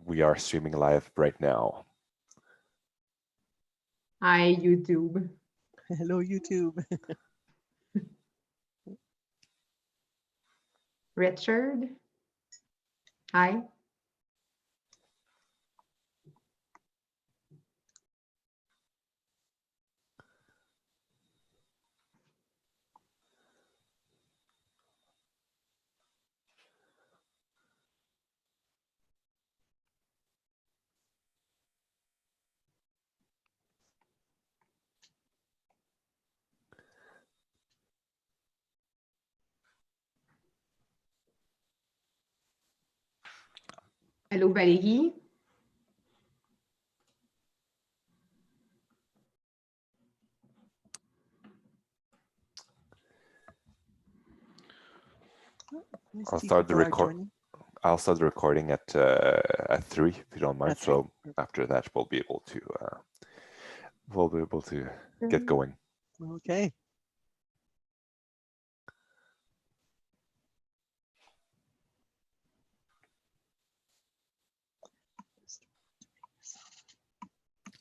we are streaming live right now. Hi, YouTube. Hello, YouTube. Richard. Hi. Hello, Valérie. I'll start the recording at 3, if you don't mind. At 3. So after that, we'll be able to get going. Okay.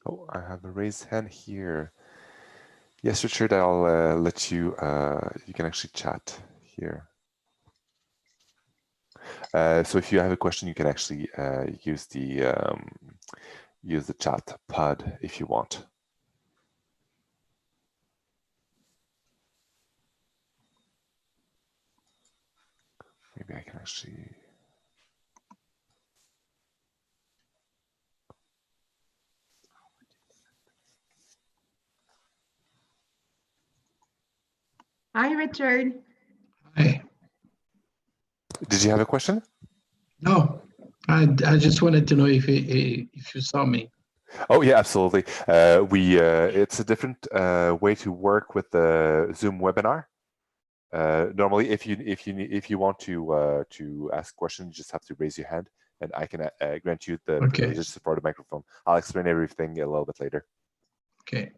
Oh, I have a raised hand here. Yes, Richard, I'll let you. You can actually chat here. So if you have a question, you can actually use the chat pod if you want. Maybe I can actually. Hi, Richard. Hi. Did you have a question? No, I just wanted to know if you saw me. Oh yeah, absolutely. It's a different way to work with the Zoom webinar. Normally, if you want to ask questions, you just have to raise your hand, and I can grant you the privileges for the microphone. I'll explain everything a little bit later. Okay.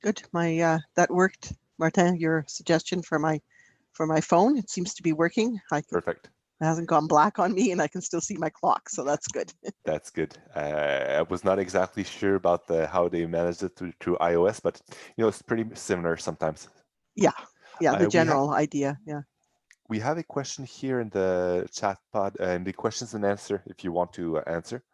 Good. My that worked, Martin. Your suggestion for my phone, it seems to be working. Perfect. It hasn't gone black on me, and I can still see my clock, so that's good. That's good. I was not exactly sure about how they managed it through iOS, but it's pretty similar sometimes. Yeah, the general idea. Yeah. We have a question here in the chat pod, and the questions and answer if you want to answer.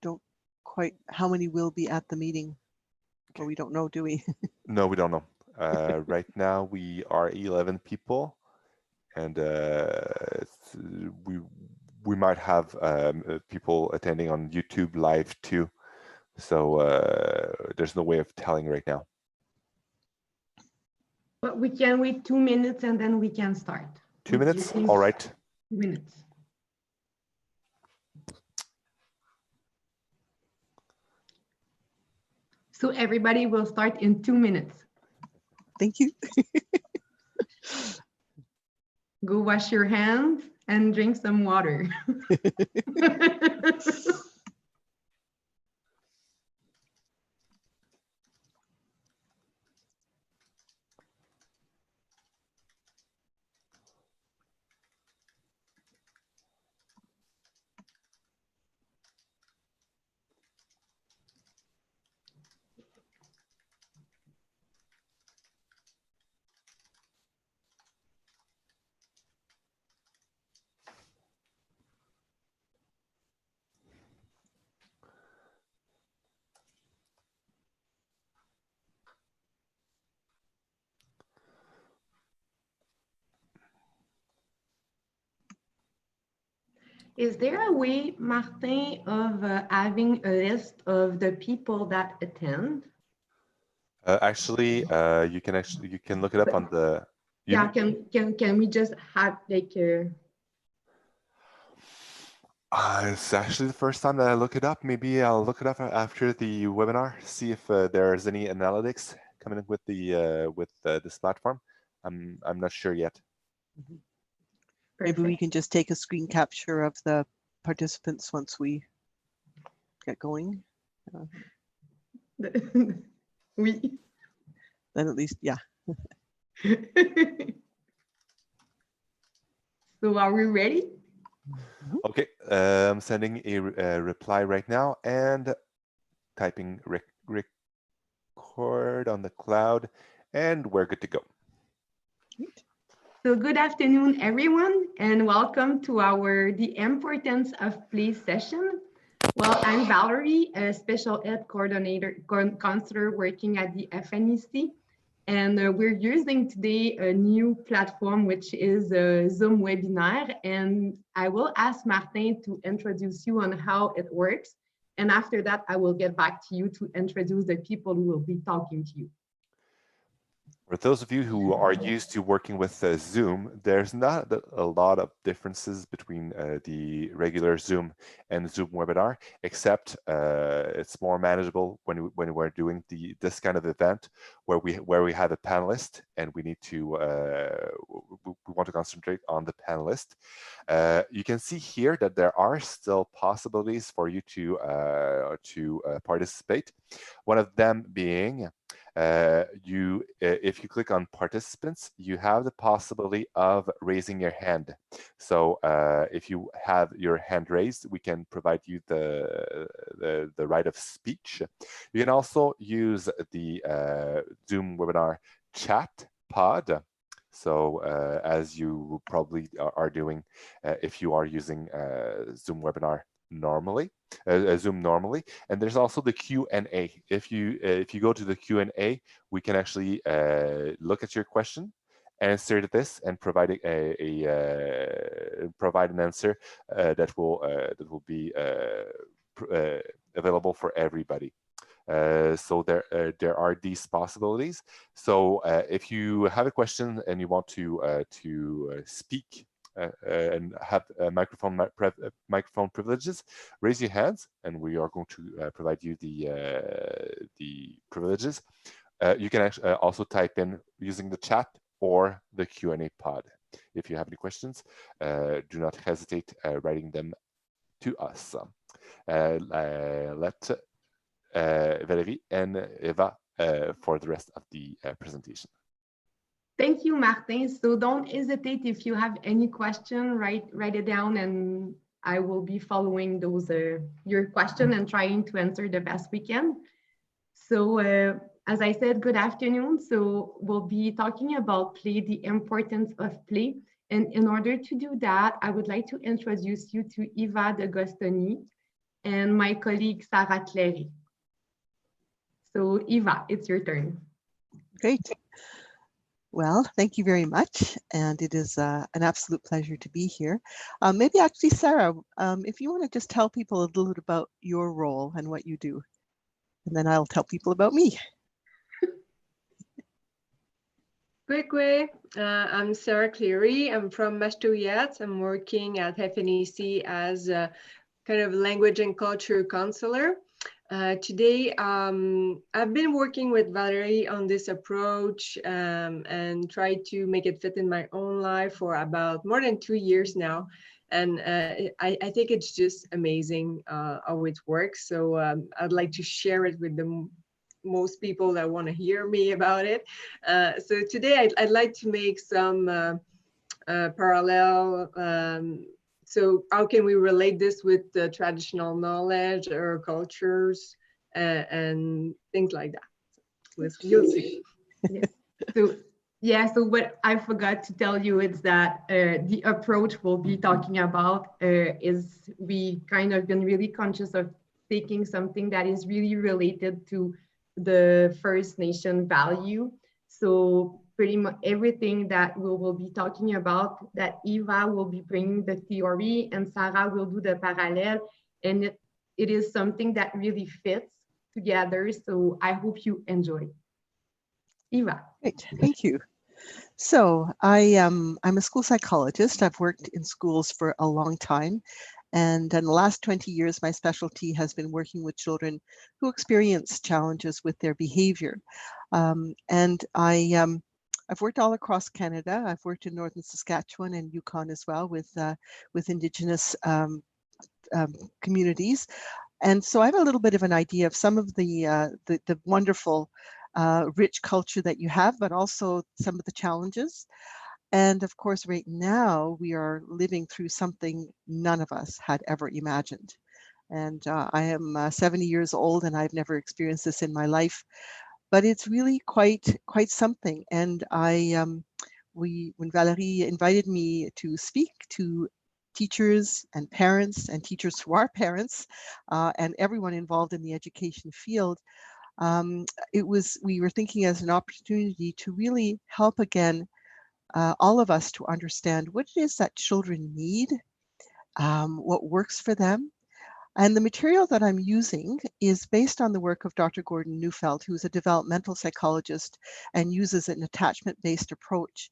Don't quite. How many will be at the meeting? Okay. Well, we don't know, do we? No, we don't know. Right now we are 11 people, and we might have people attending on YouTube live too. So there's no way of telling right now. But we can wait 2 minutes and then we can start. 2 minutes? All right. 2 minutes. So everybody will start in 2 minutes. Thank you. Go wash your hands and drink some water. Is there a way, Martin, of having a list of the people that attend? Actually, you can look it up on the. Yeah, can we just have like It's actually the first time that I look it up. Maybe I'll look it up after the webinar, see if there's any analytics coming in with this platform. I'm not sure yet. Maybe we can just take a screen capture of the participants once we get going. Oui. Then at least, yeah. So are we ready? Okay, I'm sending a reply right now and typing record on the cloud, and we're good to go. So good afternoon, everyone, and welcome to our The Importance of Play session. Well, I'm Valerie, a special ed counselor working at the FNEC, and we're using today a new platform, which is a Zoom webinar, and I will ask Martin to introduce you on how it works, and after that, I will get back to you to introduce the people who will be talking to you. For those of you who are used to working with Zoom, there's not a lot of differences between the regular Zoom and Zoom webinar, except it's more manageable when we're doing this kind of event where we have a panelist and we need to we want to concentrate on the panelist. You can see here that there are still possibilities for you to participate. One of them being if you click on participants, you have the possibility of raising your hand. So if you have your hand raised, we can provide you the right of speech. You can also use the Zoom webinar chat pod. So as you probably are doing if you are using Zoom webinar normally. Zoom normally, and there's also the Q&A. If you go to the Q&A, we can actually look at your question, answer this, and provide provide an answer that will be available for everybody. So there are these possibilities. So if you have a question and you want to speak and have microphone privileges, raise your hands, and we are going to provide you the privileges. You can actually also type in using the chat or the Q&A pod. If you have any questions, do not hesitate writing them to us. Let Valerie and Eva for the rest of the presentation. Thank you, Martin. So don't hesitate if you have any question, write it down, and I will be following those your question and trying to answer the best we can. So as I said, good afternoon. So we'll be talking about play, the importance of play. And in order to do that, I would like to introduce you to Eva de Gosztonyi and my colleague, Sarah Clery. So Eva, it's your turn. Great. Well, thank you very much. And it is an absolute pleasure to be here. Maybe actually, Sarah, if you want to just tell people a little bit about your role and what you do, and then I'll tell people about me. Quick. I'm Sarah Cleary. I'm from Maastricht. I'm working at FNEC as a kind of language and culture counselor. Today, I've been working with Valerie on this approach and try to make it fit in my own life for about more than 2 years now. And I think it's just amazing how it works. So I'd like to share it with the most people that want to hear me about it. So today I'd like to make some parallel. So how can we relate this with the traditional knowledge or cultures and things like that? You'll see. So what I forgot to tell you is that the approach we'll be talking about is we kind of been really conscious of taking something that is really related to the First Nation value. So pretty much everything that we will be talking about, that Eva will be bringing the theory and Sarah will do the parallel. And it is something that really fits together. So I hope you enjoy. Eva. Great, thank you. So I'm a school psychologist. I've worked in schools for a long time. And in the last 20 years, my specialty has been working with children who experience challenges with their behavior. And I've worked all across Canada. I've worked in Northern Saskatchewan and Yukon as well with Indigenous communities. And so I have a little bit of an idea of some of the wonderful, rich culture that you have, but also some of the challenges. And of course, right now we are living through something none of us had ever imagined. And I am 70 years old and I've never experienced this in my life, but it's really quite something. And when Valerie invited me to speak to teachers and parents and teachers who are parents and everyone involved in the education field, we were thinking as an opportunity to really help again all of us to understand what it is that children need, what works for them. And the material that I'm using is based on the work of Dr. Gordon Neufeld, who's a developmental psychologist and uses an attachment-based approach.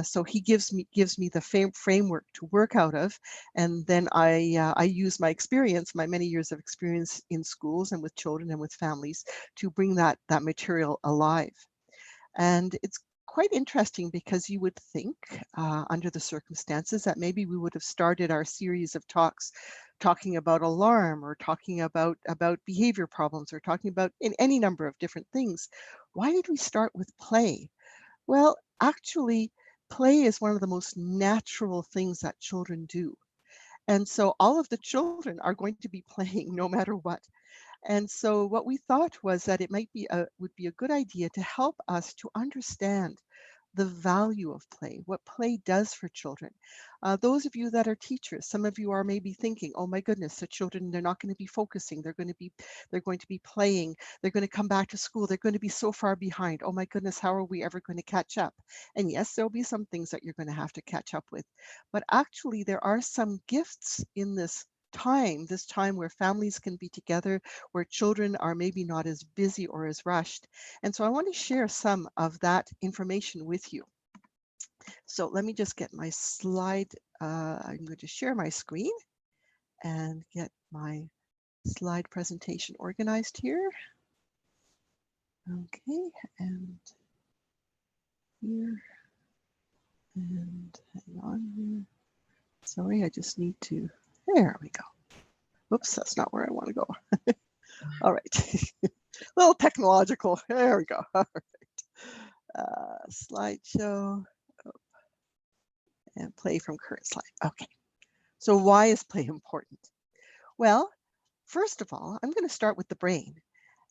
So he gives me the framework to work out of, and then I use my experience, my many years of experience in schools and with children and with families to bring that material alive. And it's quite interesting because you would think under the circumstances that maybe we would have started our series of talks talking about alarm or talking about behavior problems or talking about in any number of different things. Why did we start with play? Well, actually, play is one of the most natural things that children do. And so all of the children are going to be playing no matter what. And so what we thought was that it would be a good idea to help us to understand the value of play, what play does for children. Those of you that are teachers, some of you are maybe thinking, oh my goodness, the children, they're not going to be focusing, they're going to be playing, they're going to come back to school, they're going to be so far behind. Oh my goodness, how are we ever going to catch up? And yes, there'll be some things that you're going to have to catch up with. But actually, there are some gifts in this time where families can be together, where children are maybe not as busy or as rushed. And so I want to share some of that information with you. So let me just get my slide. I'm going to share my screen and get my slide presentation organized here. Okay, and here, and hang on here. Sorry, I just need to, there we go. Oops, that's not where I want to go. All right, a little technological, there we go. All right, slideshow, and play from current slide. Okay, so why is play important? Well, first of all, I'm going to start with the brain.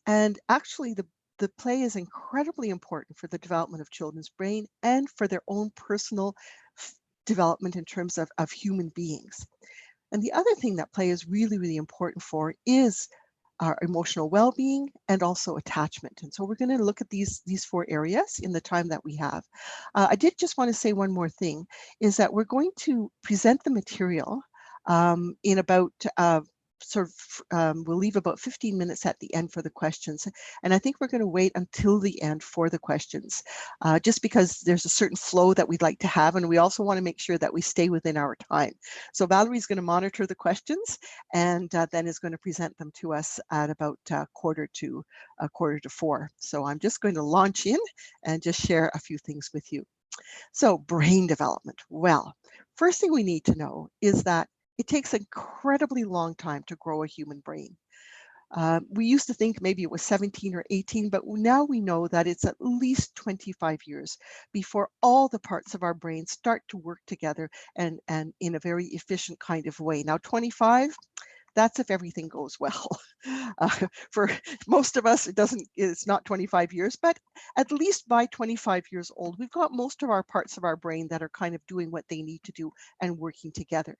And actually, the play is incredibly important for the development of children's brain and for their own personal development in terms of human beings. And the other thing that play is really, really important for is our emotional well-being and also attachment. And so we're going to look at these four areas in the time that we have. I did just want to say one more thing, is that we're going to present the material in about we'll leave about 15 minutes at the end for the questions. And I think we're going to wait until the end for the questions, just because there's a certain flow that we'd like to have. And we also want to make sure that we stay within our time. So Valerie's going to monitor the questions and then is going to present them to us at about quarter to 4. So I'm just going to launch in and just share a few things with you. So brain development. Well, first thing we need to know is that it takes an incredibly long time to grow a human brain. We used to think maybe it was 17 or 18, but now we know that it's at least 25 years before all the parts of our brain start to work together and in a very efficient kind of way. Now, 25, that's if everything goes well. For most of us, it's not 25 years, but at least by 25 years old, we've got most of our parts of our brain that are kind of doing what they need to do and working together.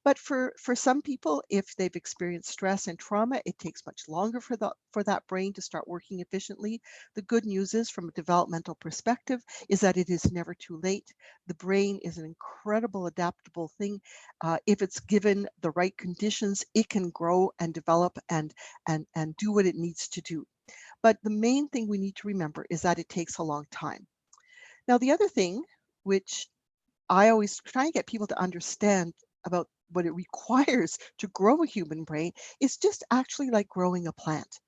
But for some people, if they've experienced stress and trauma, it takes much longer for that brain to start working efficiently. The good news is, from a developmental perspective, is that it is never too late. The brain is an incredible adaptable thing. If it's given the right conditions, it can grow and develop and do what it needs to do. But the main thing we need to remember is that it takes a long time. Now, the other thing, which I always try and get people to understand about what it requires to grow a human brain, is just actually like growing a plant.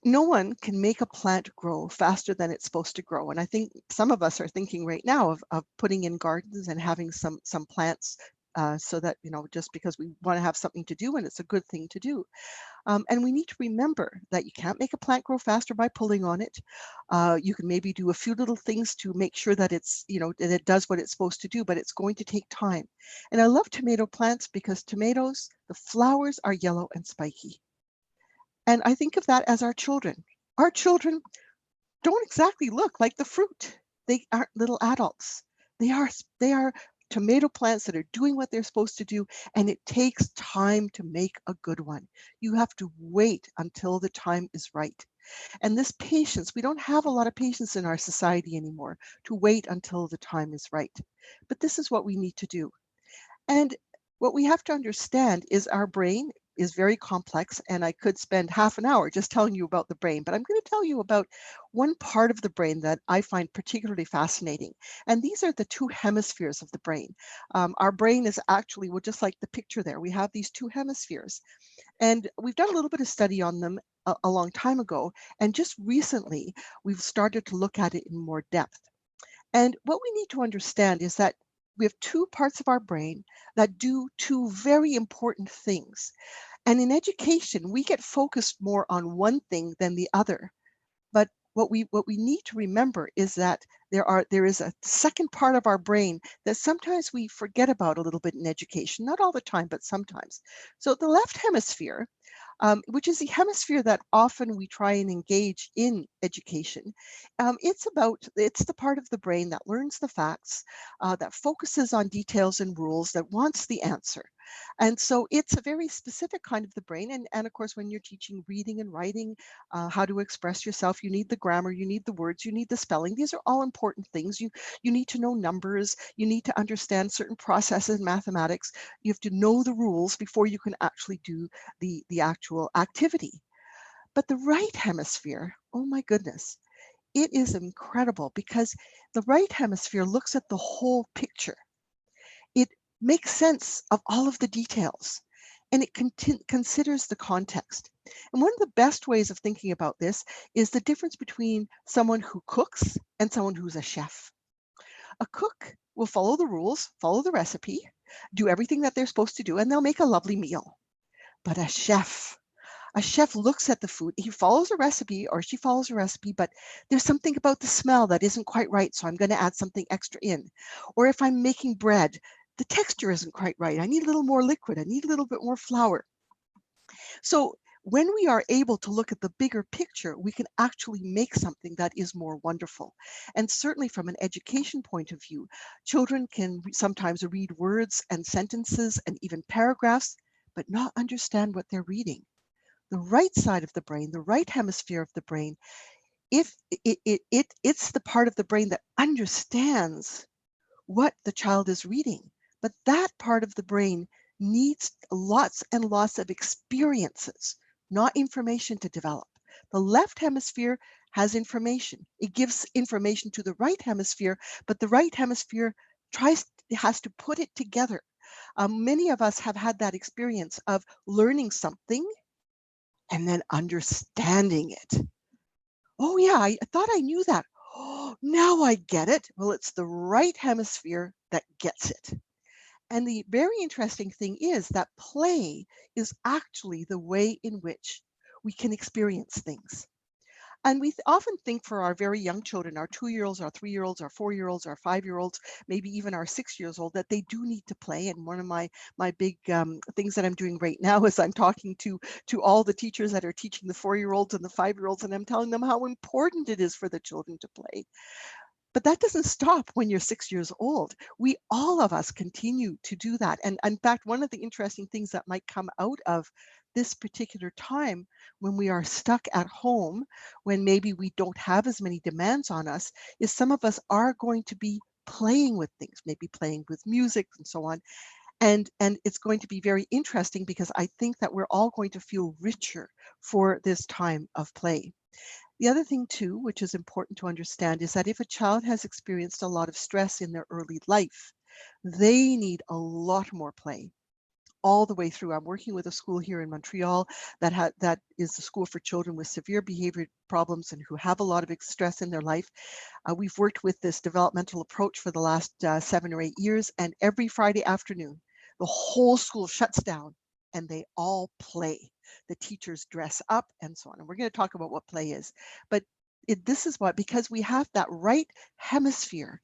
No one can make a plant grow faster than it's supposed to grow. And I think some of us are thinking right now of putting in gardens and having some plants so that, just because we want to have something to do and it's a good thing to do. And we need to remember that you can't make a plant grow faster by pulling on it. You can maybe do a few little things to make sure that it's, that it does what it's supposed to do, but it's going to take time. And I love tomato plants because tomatoes, the flowers are yellow and spiky. And I think of that as our children. Our children don't exactly look like the fruit. They aren't little adults. They are tomato plants that are doing what they're supposed to do, and it takes time to make a good one. You have to wait until the time is right. And this patience, we don't have a lot of patience in our society anymore to wait until the time is right. But this is what we need to do. And what we have to understand is our brain is very complex, and I could spend half an hour just telling you about the brain, but I'm going to tell you about one part of the brain that I find particularly fascinating. And these are the two hemispheres of the brain. Our brain is actually, well, just like the picture there, we have these two hemispheres. And we've done a little bit of study on them a long time ago. And just recently, we've started to look at it in more depth. And what we need to understand is that we have two parts of our brain that do two very important things. And in education, we get focused more on one thing than the other. But what we need to remember is that there is a second part of our brain that sometimes we forget about a little bit in education, not all the time, but sometimes. So the left hemisphere, which is the hemisphere that often we try and engage in education. It's the part of the brain that learns the facts, that focuses on details and rules, that wants the answer. And so it's a very specific kind of the brain. And of course, when you're teaching reading and writing, how to express yourself, you need the grammar, you need the words, you need the spelling. These are all important things. You need to know numbers. You need to understand certain processes in mathematics. You have to know the rules before you can actually do the actual activity. But the right hemisphere, oh my goodness, it is incredible because the right hemisphere looks at the whole picture. It makes sense of all of the details, and it considers the context. And one of the best ways of thinking about this is the difference between someone who cooks and someone who's a chef. A cook will follow the rules, follow the recipe, do everything that they're supposed to do, and they'll make a lovely meal. But a chef looks at the food, he follows a recipe or she follows a recipe, but there's something about the smell that isn't quite right, so I'm going to add something extra in. Or if I'm making bread, the texture isn't quite right. I need a little more liquid. I need a little bit more flour. So when we are able to look at the bigger picture, we can actually make something that is more wonderful. And certainly from an education point of view, children can sometimes read words and sentences and even paragraphs, but not understand what they're reading. The right side of the brain, the right hemisphere of the brain, it's the part of the brain that understands what the child is reading. But that part of the brain needs lots and lots of experiences, not information to develop. The left hemisphere has information. It gives information to the right hemisphere, but the right hemisphere has to put it together. Many of us have had that experience of learning something and then understanding it. Oh yeah, I thought I knew that. Oh, now I get it. Well, it's the right hemisphere that gets it. And the very interesting thing is that play is actually the way in which we can experience things. And we often think for our very young children, our 2-year-olds, our 3-year-olds, our 4-year-olds, our 5-year-olds, maybe even our 6-year-old, that they do need to play. And one of my big things that I'm doing right now is I'm talking to all the teachers that are teaching the 4-year-olds and the 5-year-olds, and I'm telling them how important it is for the children to play. But that doesn't stop when you're 6 years old. All of us continue to do that. And in fact, one of the interesting things that might come out of this particular time when we are stuck at home, when maybe we don't have as many demands on us, is some of us are going to be playing with things, maybe playing with music and so on. And it's going to be very interesting because I think that we're all going to feel richer for this time of play. The other thing too, which is important to understand, is that if a child has experienced a lot of stress in their early life, they need a lot more play all the way through. I'm working with a school here in Montreal that is a school for children with severe behavior problems and who have a lot of stress in their life. We've worked with this developmental approach for the last 7 or 8 years, and every Friday afternoon, the whole school shuts down and they all play. The teachers dress up and so on. And we're going to talk about what play is. But this is what, because we have that right hemisphere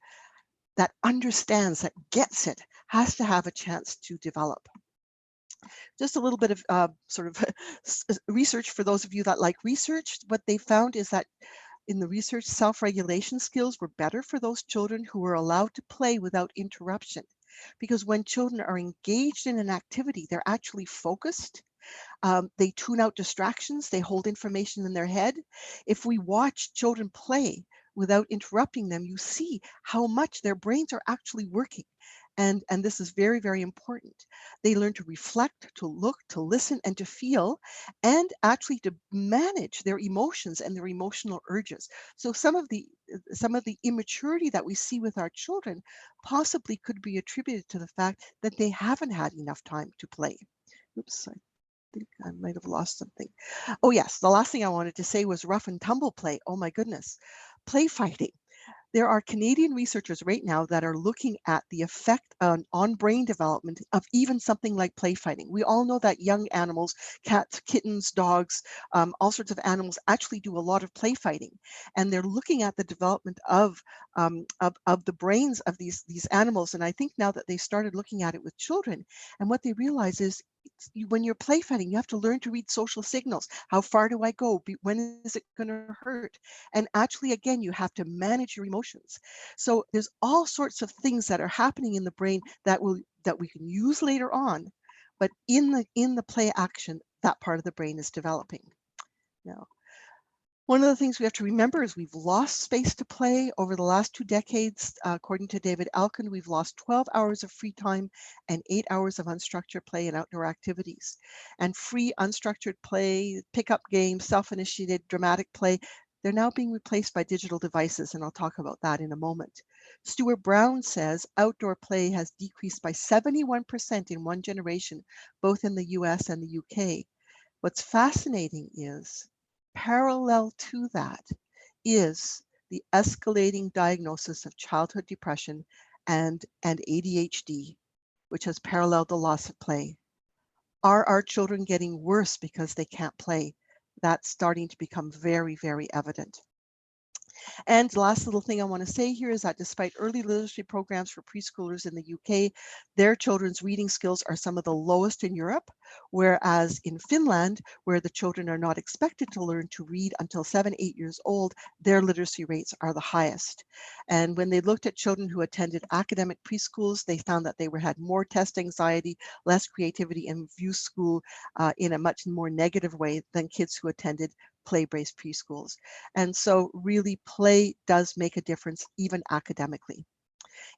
that understands, that gets it, has to have a chance to develop. Just a little bit of sort of research for those of you that like research. What they found is that in the research, self-regulation skills were better for those children who were allowed to play without interruption. Because when children are engaged in an activity, they're actually focused. They tune out distractions. They hold information in their head. If we watch children play without interrupting them, you see how much their brains are actually working. And this is very, very important. They learn to reflect, to look, to listen, and to feel, and actually to manage their emotions and their emotional urges. So some of the immaturity that we see with our children possibly could be attributed to the fact that they haven't had enough time to play. Oops, I think I might have lost something. Oh yes, the last thing I wanted to say was rough and tumble play. Oh my goodness, play fighting. There are Canadian researchers right now that are looking at the effect on brain development of even something like play fighting. We all know that young animals, cats, kittens, dogs, all sorts of animals actually do a lot of play fighting. And they're looking at the development of the brains of these animals. And I think now that they started looking at it with children, and what they realize is when you're play fighting, you have to learn to read social signals. How far do I go? When is it going to hurt? And actually, again, you have to manage your emotions. So there's all sorts of things that are happening in the brain that we can use later on, but in the play action, that part of the brain is developing. Now, one of the things we have to remember is we've lost space to play over the last 2 decades. According to David Elkin, we've lost 12 hours of free time and 8 hours of unstructured play and outdoor activities. And free unstructured play, pickup games, self-initiated dramatic play, they're now being replaced by digital devices, and I'll talk about that in a moment. Stuart Brown says outdoor play has decreased by 71% in one generation, both in the US and the UK. What's fascinating is, parallel to that is the escalating diagnosis of childhood depression and ADHD, which has paralleled the loss of play. Are our children getting worse because they can't play? That's starting to become very, very evident. And the last little thing I want to say here is that despite early literacy programs for preschoolers in the UK, their children's reading skills are some of the lowest in Europe, whereas in Finland, where the children are not expected to learn to read until 7, 8 years old, their literacy rates are the highest. And when they looked at children who attended academic preschools, they found that they had more test anxiety, less creativity, and view school in a much more negative way than kids who attended play-based preschools. And so really play does make a difference even academically.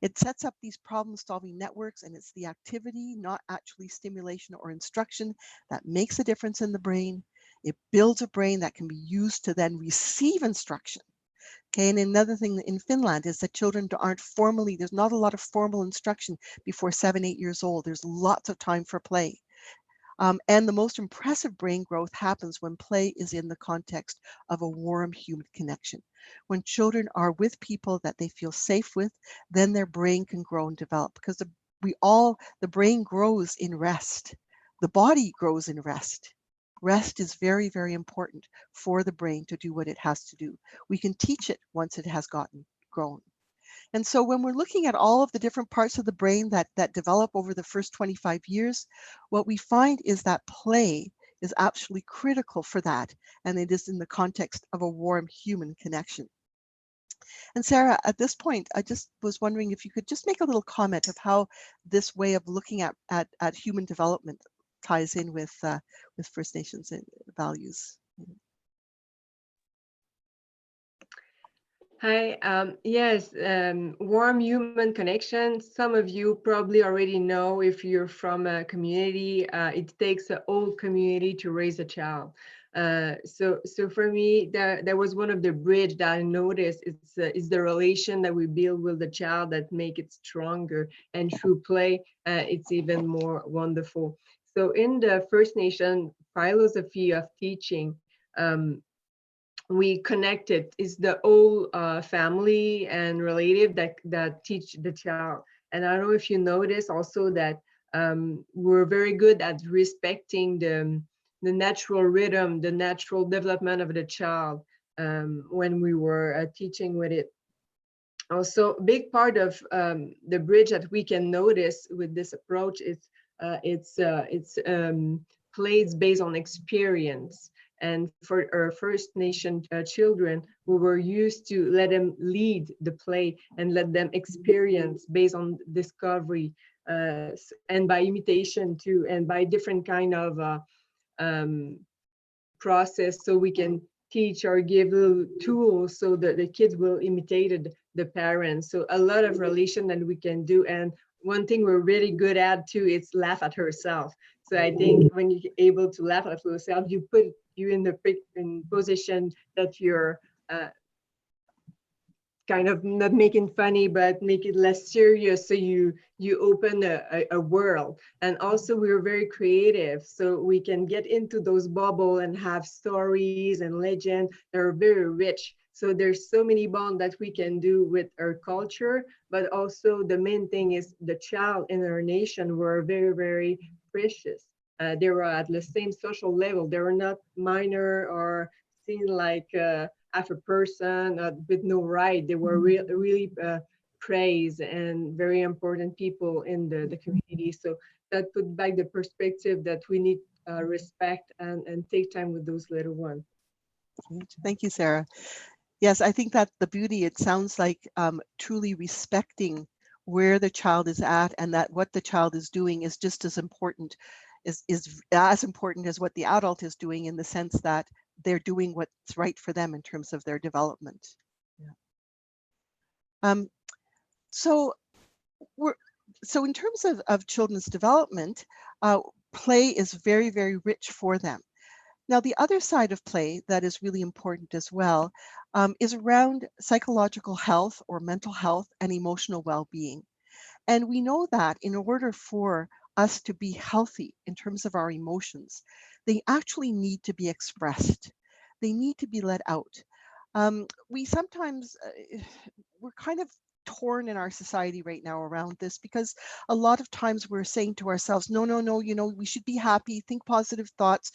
It sets up these problem-solving networks, and it's the activity, not actually stimulation or instruction, that makes a difference in the brain. It builds a brain that can be used to then receive instruction. Okay, and another thing in Finland is that children aren't formally, there's not a lot of formal instruction before 7, 8 years old. There's lots of time for play. And the most impressive brain growth happens when play is in the context of a warm human connection. When children are with people that they feel safe with, then their brain can grow and develop, because the brain grows in rest. The body grows in rest. Rest is very, very important for the brain to do what it has to do. We can teach it once it has grown. And so when we're looking at all of the different parts of the brain that develop over the first 25 years, what we find is that play is absolutely critical for that. And it is in the context of a warm human connection. And Sarah, at this point, I just was wondering if you could just make a little comment of how this way of looking at human development ties in with First Nations values. Hi, yes, warm human connection. Some of you probably already know, if you're from a community, it takes a whole community to raise a child. So for me, that was one of the bridge that I noticed. It's the relation that we build with the child that make it stronger, and through play, it's even more wonderful. So in the First Nation philosophy of teaching, we connected is the whole family and relative that teach the child. And I don't know if you notice also that we're very good at respecting the natural rhythm, the natural development of the child when we were teaching with it. Also, a big part of the bridge that we can notice with this approach is it's plays based on experience. And for our First Nation children, we were used to let them lead the play and let them experience based on discovery and by imitation too, and by different kind of process, so we can teach or give little tools so that the kids will imitate the parents. So a lot of relation that we can do. And one thing we're really good at too is laugh at herself. So I think when you're able to laugh at yourself, you put you in the position that you're kind of not making funny, but make it less serious. So you open a world. And also we're very creative, so we can get into those bubble and have stories and legend that are very rich. So there's so many bonds that we can do with our culture, but also the main thing is the child in our nation were very, very precious. They were at the same social level. They were not minor or seen like half a person with no right. They were really praised and very important people in the community. So that put back the perspective that we need respect and take time with those little ones. Thank you, Sarah. Yes, I think that's the beauty. It sounds like truly respecting where the child is at, and that what the child is doing is just as important, is as important as what the adult is doing, in the sense that they're doing what's right for them in terms of their development. Yeah. So in terms of children's development, play is very, very rich for them. Now, the other side of play that is really important as well is around psychological health or mental health and emotional well-being. And we know that in order for us to be healthy in terms of our emotions, they actually need to be expressed. They need to be let out. We sometimes, we're kind of torn in our society right now around this, because a lot of times we're saying to ourselves, no, we should be happy, think positive thoughts,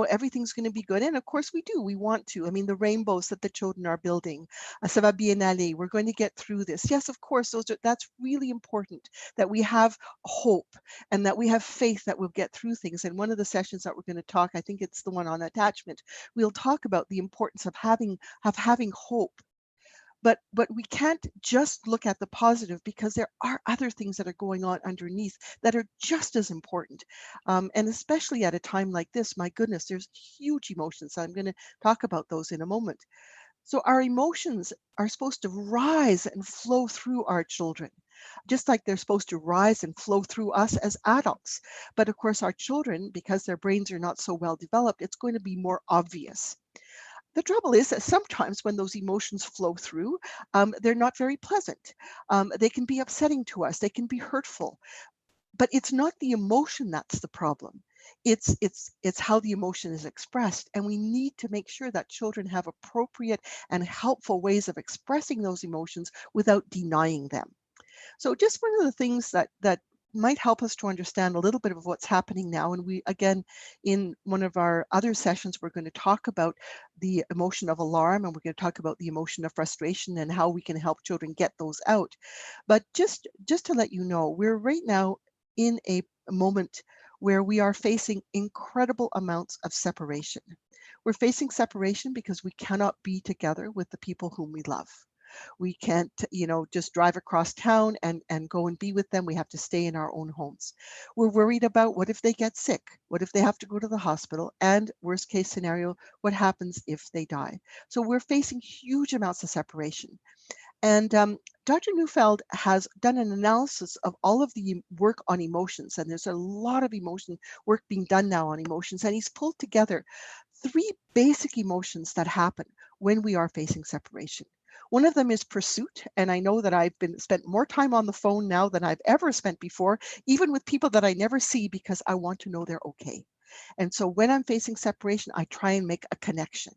everything's going to be good. And of course we do, we want to. I mean, the rainbows that the children are building, ça va bien aller, we're going to get through this. Yes, of course, that's really important, that we have hope and that we have faith that we'll get through things. And one of the sessions that we're going to talk, I think it's the one on attachment, we'll talk about the importance of having hope. But we can't just look at the positive, because there are other things that are going on underneath that are just as important. And especially at a time like this, my goodness, there's huge emotions. I'm going to talk about those in a moment. So our emotions are supposed to rise and flow through our children, just like they're supposed to rise and flow through us as adults. But of course, our children, because their brains are not so well developed, it's going to be more obvious. The trouble is that sometimes when those emotions flow through, they're not very pleasant. They can be upsetting to us. They can be hurtful. But it's not the emotion that's the problem. It's how the emotion is expressed. And we need to make sure that children have appropriate and helpful ways of expressing those emotions without denying them. So just one of the things that might help us to understand a little bit of what's happening now. And we, again, in one of our other sessions, we're going to talk about the emotion of alarm, and we're going to talk about the emotion of frustration and how we can help children get those out. But just to let you know, we're right now in a moment where we are facing incredible amounts of separation. We're facing separation because we cannot be together with the people whom we love. We can't, just drive across town and go and be with them. We have to stay in our own homes. We're worried about what if they get sick? What if they have to go to the hospital? And worst case scenario, what happens if they die? So we're facing huge amounts of separation. And Dr. Neufeld has done an analysis of all of the work on emotions, and there's a lot of emotion work being done now on emotions, and he's pulled together 3 basic emotions that happen when we are facing separation. One of them is pursuit, and I know that I've spent more time on the phone now than I've ever spent before, even with people that I never see, because I want to know they're okay. And so when I'm facing separation, I try and make a connection.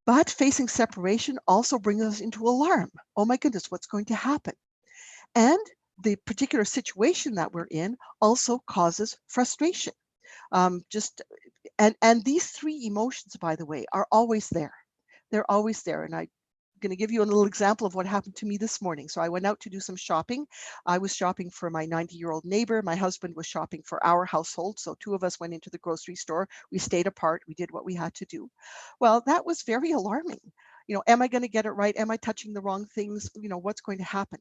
But facing separation also brings us into alarm. Oh my goodness, what's going to happen? And the particular situation that we're in also causes frustration. And these 3 emotions, by the way, are always there. They're always there. And I'm going to give you a little example of what happened to me this morning. So I went out to do some shopping. I was shopping for my 90-year-old neighbor. My husband was shopping for our household. So 2 of us went into the grocery store. We stayed apart. We did what we had to do. Well, that was very alarming. Am I going to get it right? Am I touching the wrong things? What's going to happen?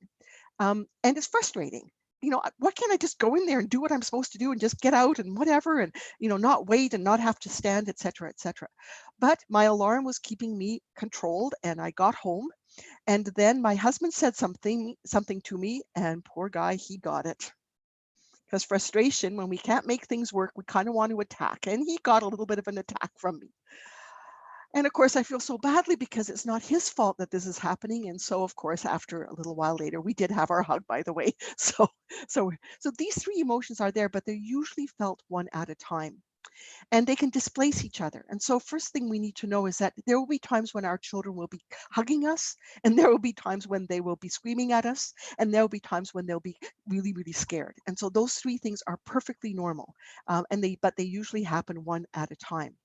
And it's frustrating. Why can't I just go in there and do what I'm supposed to do and just get out and whatever, and, not wait and not have to stand, et cetera, et cetera. But my alarm was keeping me controlled, and I got home, and then my husband said something to me, and poor guy, he got it. Because frustration, when we can't make things work, we kind of want to attack, and he got a little bit of an attack from me. And of course, I feel so badly because it's not his fault that this is happening. And so, of course, after a little while later, we did have our hug, by the way. So these 3 emotions are there, but they're usually felt one at a time. And they can displace each other. And so first thing we need to know is that there will be times when our children will be hugging us, and there will be times when they will be screaming at us, and there will be times when they'll be really, really scared. And so those 3 things are perfectly normal, but they usually happen one at a time.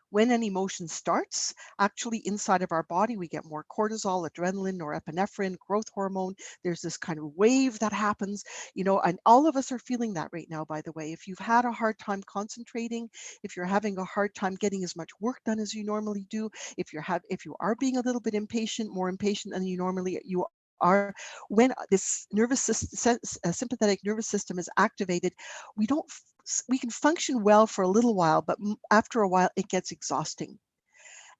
When an emotion starts, actually inside of our body, we get more cortisol, adrenaline, norepinephrine, growth hormone. There's this kind of wave that happens, and all of us are feeling that right now, by the way. If you've had a hard time concentrating, if you're having a hard time getting as much work done as you normally do, if you are being a little bit impatient, more impatient than you normally are, when this sympathetic nervous system is activated, we can function well for a little while, but after a while it gets exhausting.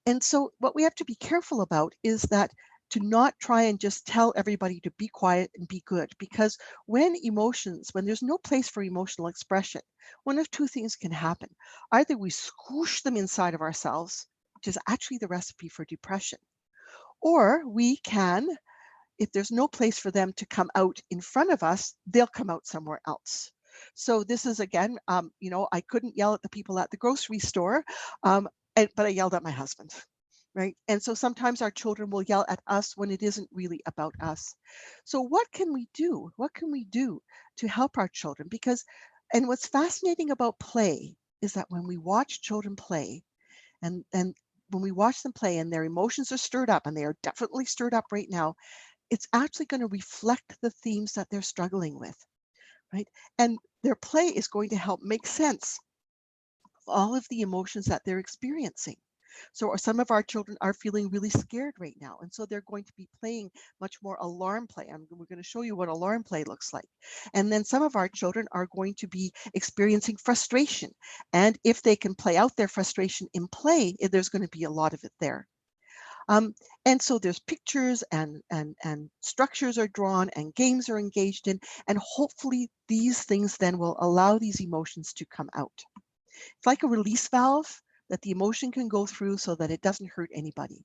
And so what we have to be careful about is that to not try and just tell everybody to be quiet and be good, because when there's no place for emotional expression, one of 2 things can happen. Either we squish them inside of ourselves, which is actually the recipe for depression, or we can, if there's no place for them to come out in front of us, they'll come out somewhere else. So this is, again, I couldn't yell at the people at the grocery store, but I yelled at my husband, right? And so sometimes our children will yell at us when it isn't really about us. So what can we do? What can we do to help our children? And what's fascinating about play is that when we watch children play, and when we watch them play and their emotions are stirred up, and they are definitely stirred up right now, it's actually going to reflect the themes that they're struggling with, right? And their play is going to help make sense of all of the emotions that they're experiencing. So some of our children are feeling really scared right now, and so they're going to be playing much more alarm play. We're going to show you what alarm play looks like. And then some of our children are going to be experiencing frustration. And if they can play out their frustration in play, there's going to be a lot of it there. And so there's pictures and structures are drawn and games are engaged in, and hopefully these things then will allow these emotions to come out. It's like a release valve that the emotion can go through so that it doesn't hurt anybody.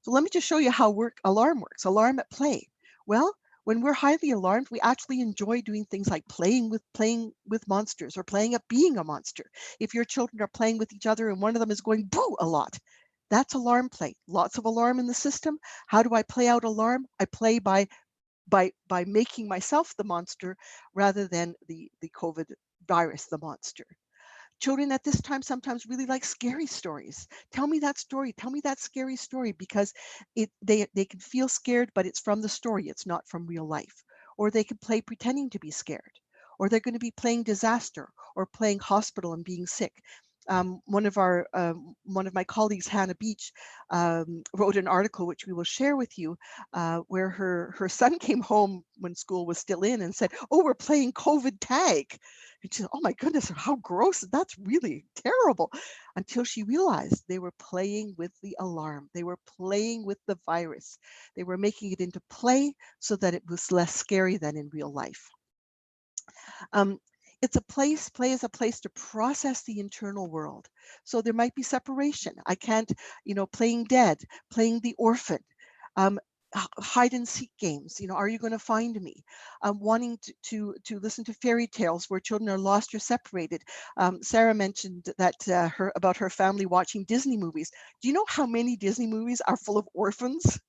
So let me just show you how alarm works. Alarm at play. Well, when we're highly alarmed, we actually enjoy doing things like playing with monsters, or playing at being a monster. If your children are playing with each other and one of them is going boo a lot, that's alarm play. Lots of alarm in the system. How do I play out alarm? I play by making myself the monster rather than the COVID virus, the monster. Children at this time sometimes really like scary stories. Tell me that story. Tell me that scary story, because they can feel scared, but it's from the story. It's not from real life. Or they can play pretending to be scared. Or they're going to be playing disaster or playing hospital and being sick. one of my colleagues, Hannah Beach, wrote an article which we will share with you, where her son came home when school was still in and said, "Oh, we're playing COVID tag." And she said, "Oh my goodness, how gross! That's really terrible." Until she realized they were playing with the alarm. They were playing with the virus. They were making it into play so that it was less scary than in real life. Play is a place to process the internal world. So there might be separation. I can't, playing dead, playing the orphan, hide and seek games. Are you going to find me? Wanting to listen to fairy tales where children are lost or separated. Sarah mentioned that about her family watching Disney movies. Do you know how many Disney movies are full of orphans?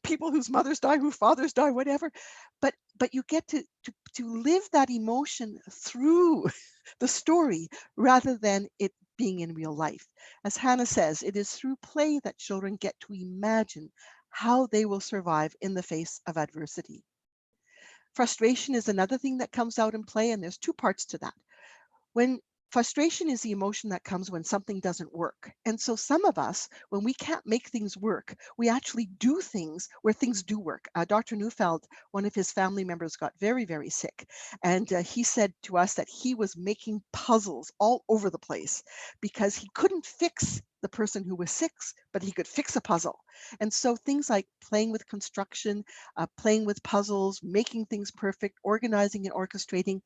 People whose mothers die, whose fathers die, whatever. But you get to live that emotion through the story rather than it being in real life. As Hannah says, it is through play that children get to imagine how they will survive in the face of adversity. Frustration is another thing that comes out in play, and there's two parts to that. When frustration is the emotion that comes when something doesn't work. And so some of us, when we can't make things work, we actually do things where things do work. Dr. Neufeld, one of his family members, got very, very sick. And he said to us that he was making puzzles all over the place because he couldn't fix the person who was sick, but he could fix a puzzle. And so things like playing with construction, playing with puzzles, making things perfect, organizing and orchestrating,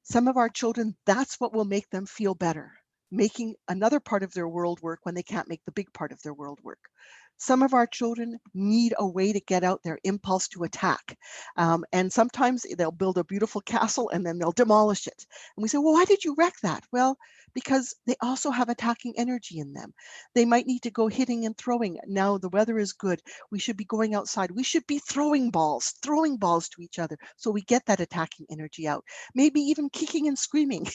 some of our children, that's what will make them feel better, making another part of their world work when they can't make the big part of their world work. Some of our children need a way to get out their impulse to attack. And sometimes they'll build a beautiful castle and then they'll demolish it. And we say, well, why did you wreck that? Well, because they also have attacking energy in them. They might need to go hitting and throwing. Now the weather is good. We should be going outside. We should be throwing balls to each other so we get that attacking energy out. Maybe even kicking and screaming,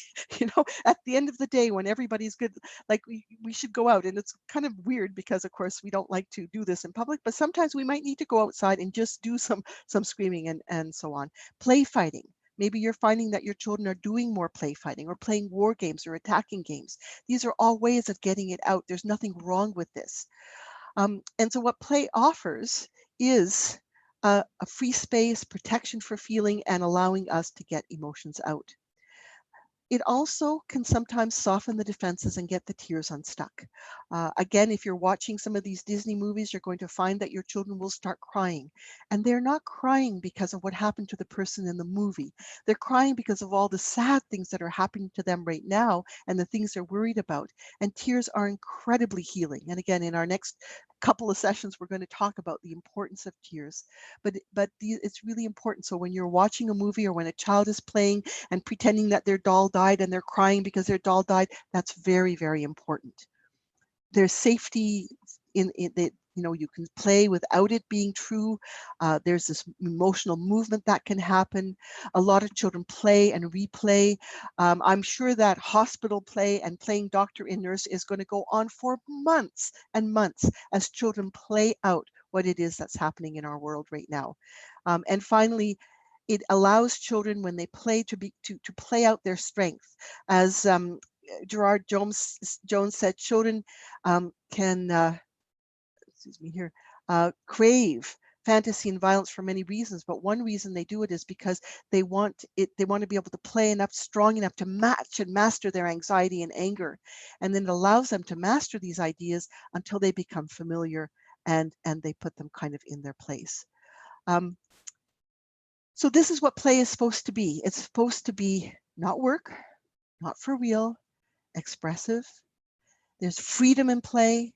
at the end of the day when everybody's good, like we should go out. And it's kind of weird because of course we don't like to do this in public, but sometimes we might need to go outside and just do some screaming and so on. Play fighting. Maybe you're finding that your children are doing more play fighting or playing war games or attacking games. These are all ways of getting it out. There's nothing wrong with this. And so what play offers is a free space, protection for feeling, and allowing us to get emotions out. It also can sometimes soften the defenses and get the tears unstuck. Again, if you're watching some of these Disney movies, you're going to find that your children will start crying. And they're not crying because of what happened to the person in the movie. They're crying because of all the sad things that are happening to them right now and the things they're worried about. And tears are incredibly healing. And again, in our next couple of sessions, we're going to talk about the importance of tears. But it's really important. So when you're watching a movie or when a child is playing and pretending that their doll died and they're crying because their doll died, that's very, very important. There's safety in that, you can play without it being true. There's this emotional movement that can happen. A lot of children play and replay. I'm sure that hospital play and playing doctor and nurse is going to go on for months and months as children play out what it is that's happening in our world right now. And finally, it allows children when they play to play out their strength. As Gerard Jones said, children can crave fantasy and violence for many reasons, but one reason they do it is because they want to be able to play strong enough to match and master their anxiety and anger, and then it allows them to master these ideas until they become familiar and they put them kind of in their place. So this is what play is supposed to be. It's supposed to be not work, not for real, expressive. There's freedom in play.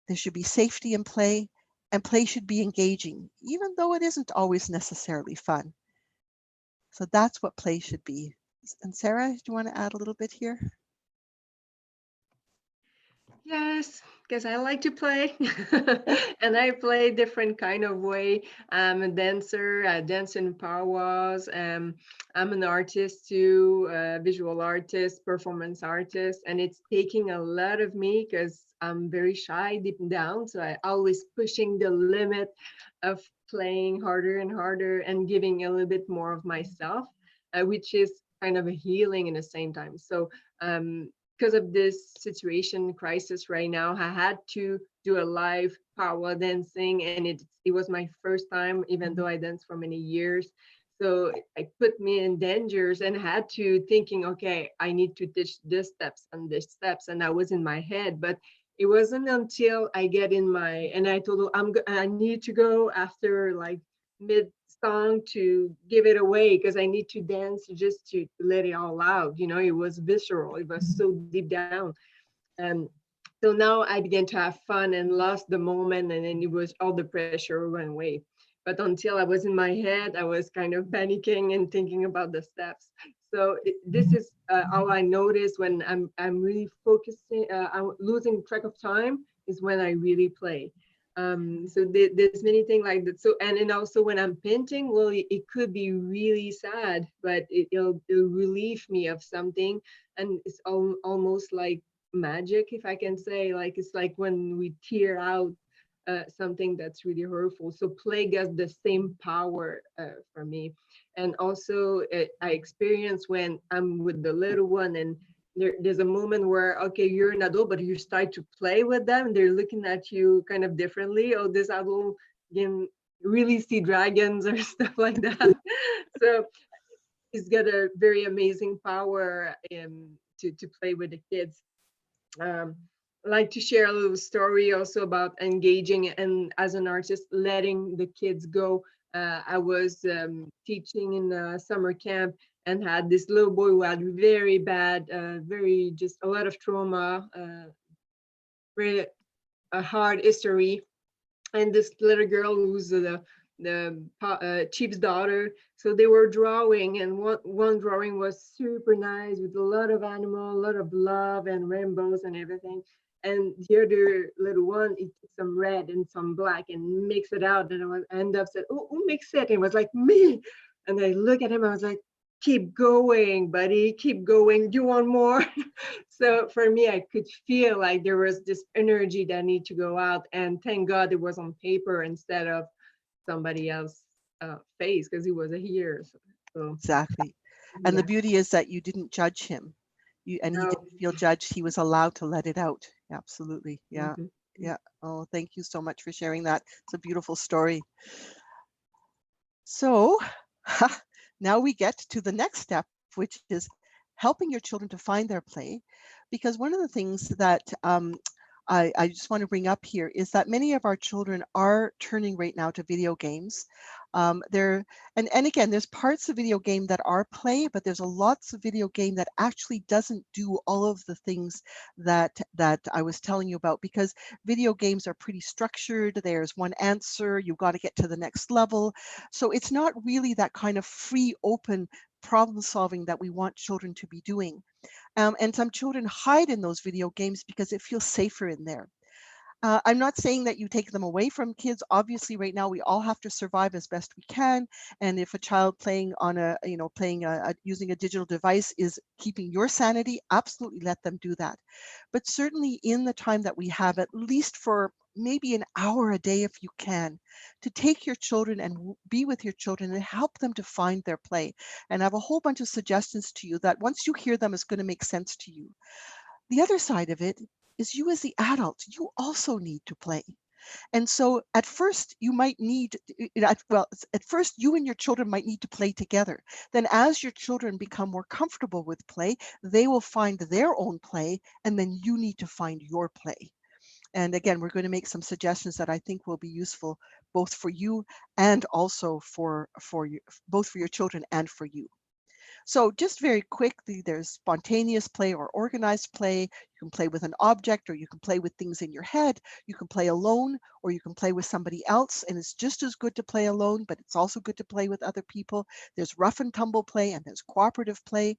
There should be safety in play, and play should be engaging, even though it isn't always necessarily fun. So that's what play should be. And Sarah, do you want to add a little bit here? Yes, because I like to play and I play different kind of way. I'm a dancer, I dance in powwows. I'm an artist too, visual artist, performance artist, and it's taking a lot of me because I'm very shy deep down. So I always pushing the limit of playing harder and harder and giving a little bit more of myself, which is kind of a healing in the same time. So because of this situation crisis right now, I had to do a live power dancing, and it was my first time, even though I danced for many years. So it put me in dangers, and had to thinking, okay, I need to teach this steps and this steps, and I was in my head. But it wasn't until I get in my, and I told her I need to go after like mid song to give it away, because I need to dance just to let it all out. You know, it was visceral, it was so deep down. And so now I began to have fun and lost the moment, and then it was all the pressure went away. But until I was in my head, I was kind of panicking and thinking about the steps. So this is how I notice when I'm really focusing, I'm losing track of time is when I really play. So there's many things like that. So and also when I'm painting, well, it could be really sad, but it'll relieve me of something, and it's almost like magic, if I can say. Like it's like when we tear out something that's really hurtful. So play gets the same power for me. And also I experience when I'm with the little one, and there's a moment where, okay, you're an adult, but you start to play with them. They're looking at you kind of differently. Oh, this adult can really see dragons or stuff like that. So it's got a very amazing power to play with the kids. I'd like to share a little story also about engaging and as an artist, letting the kids go. I was teaching in a summer camp and had this little boy who had very bad, very just a lot of trauma, very a hard history. And this little girl who's the chief's daughter. So they were drawing, and one drawing was super nice with a lot of animal, a lot of love and rainbows and everything. And the other little one, it took some red and some black and mix it out. And I end up said, "Oh, who mixed it?" And it was like, "Me." And I look at him, I was like, "Keep going, buddy, keep going. Do you want more?" So for me, I could feel like there was this energy that need to go out, and thank God it was on paper instead of somebody else's face, because he was here. So Exactly. And yeah. the beauty is that you didn't judge him. And he No. didn't feel judged. He was allowed to let it out. Absolutely. Yeah. Mhm. Yeah. Oh, thank you so much for sharing that. It's a beautiful story. So now we get to the next step, which is helping your children to find their play. Because one of the things that I just want to bring up here is that many of our children are turning right now to video games. And again, there's parts of video game that are play, but there's a lots of video game that actually doesn't do all of the things that I was telling you about, because video games are pretty structured. There's one answer, you've got to get to the next level. So it's not really that kind of free, open problem solving that we want children to be doing. And some children hide in those video games because it feels safer in there. I'm not saying that you take them away from kids. Obviously, right now we all have to survive as best we can. And if a child playing on using a digital device is keeping your sanity, absolutely let them do that. But certainly in the time that we have, at least for maybe an hour a day, if you can, to take your children and be with your children and help them to find their play. And I have a whole bunch of suggestions to you that once you hear them, it's going to make sense to you. The other side of it is you as the adult, you also need to play. And so at first you might need, at first you and your children might need to play together. Then as your children become more comfortable with play, they will find their own play, and then you need to find your play. And again, we're going to make some suggestions that I think will be useful both for you and also for you, both for your children and for you. So just very quickly, there's spontaneous play or organized play. You can play with an object, or you can play with things in your head. You can play alone, or you can play with somebody else. And it's just as good to play alone, but it's also good to play with other people. There's rough and tumble play, and there's cooperative play.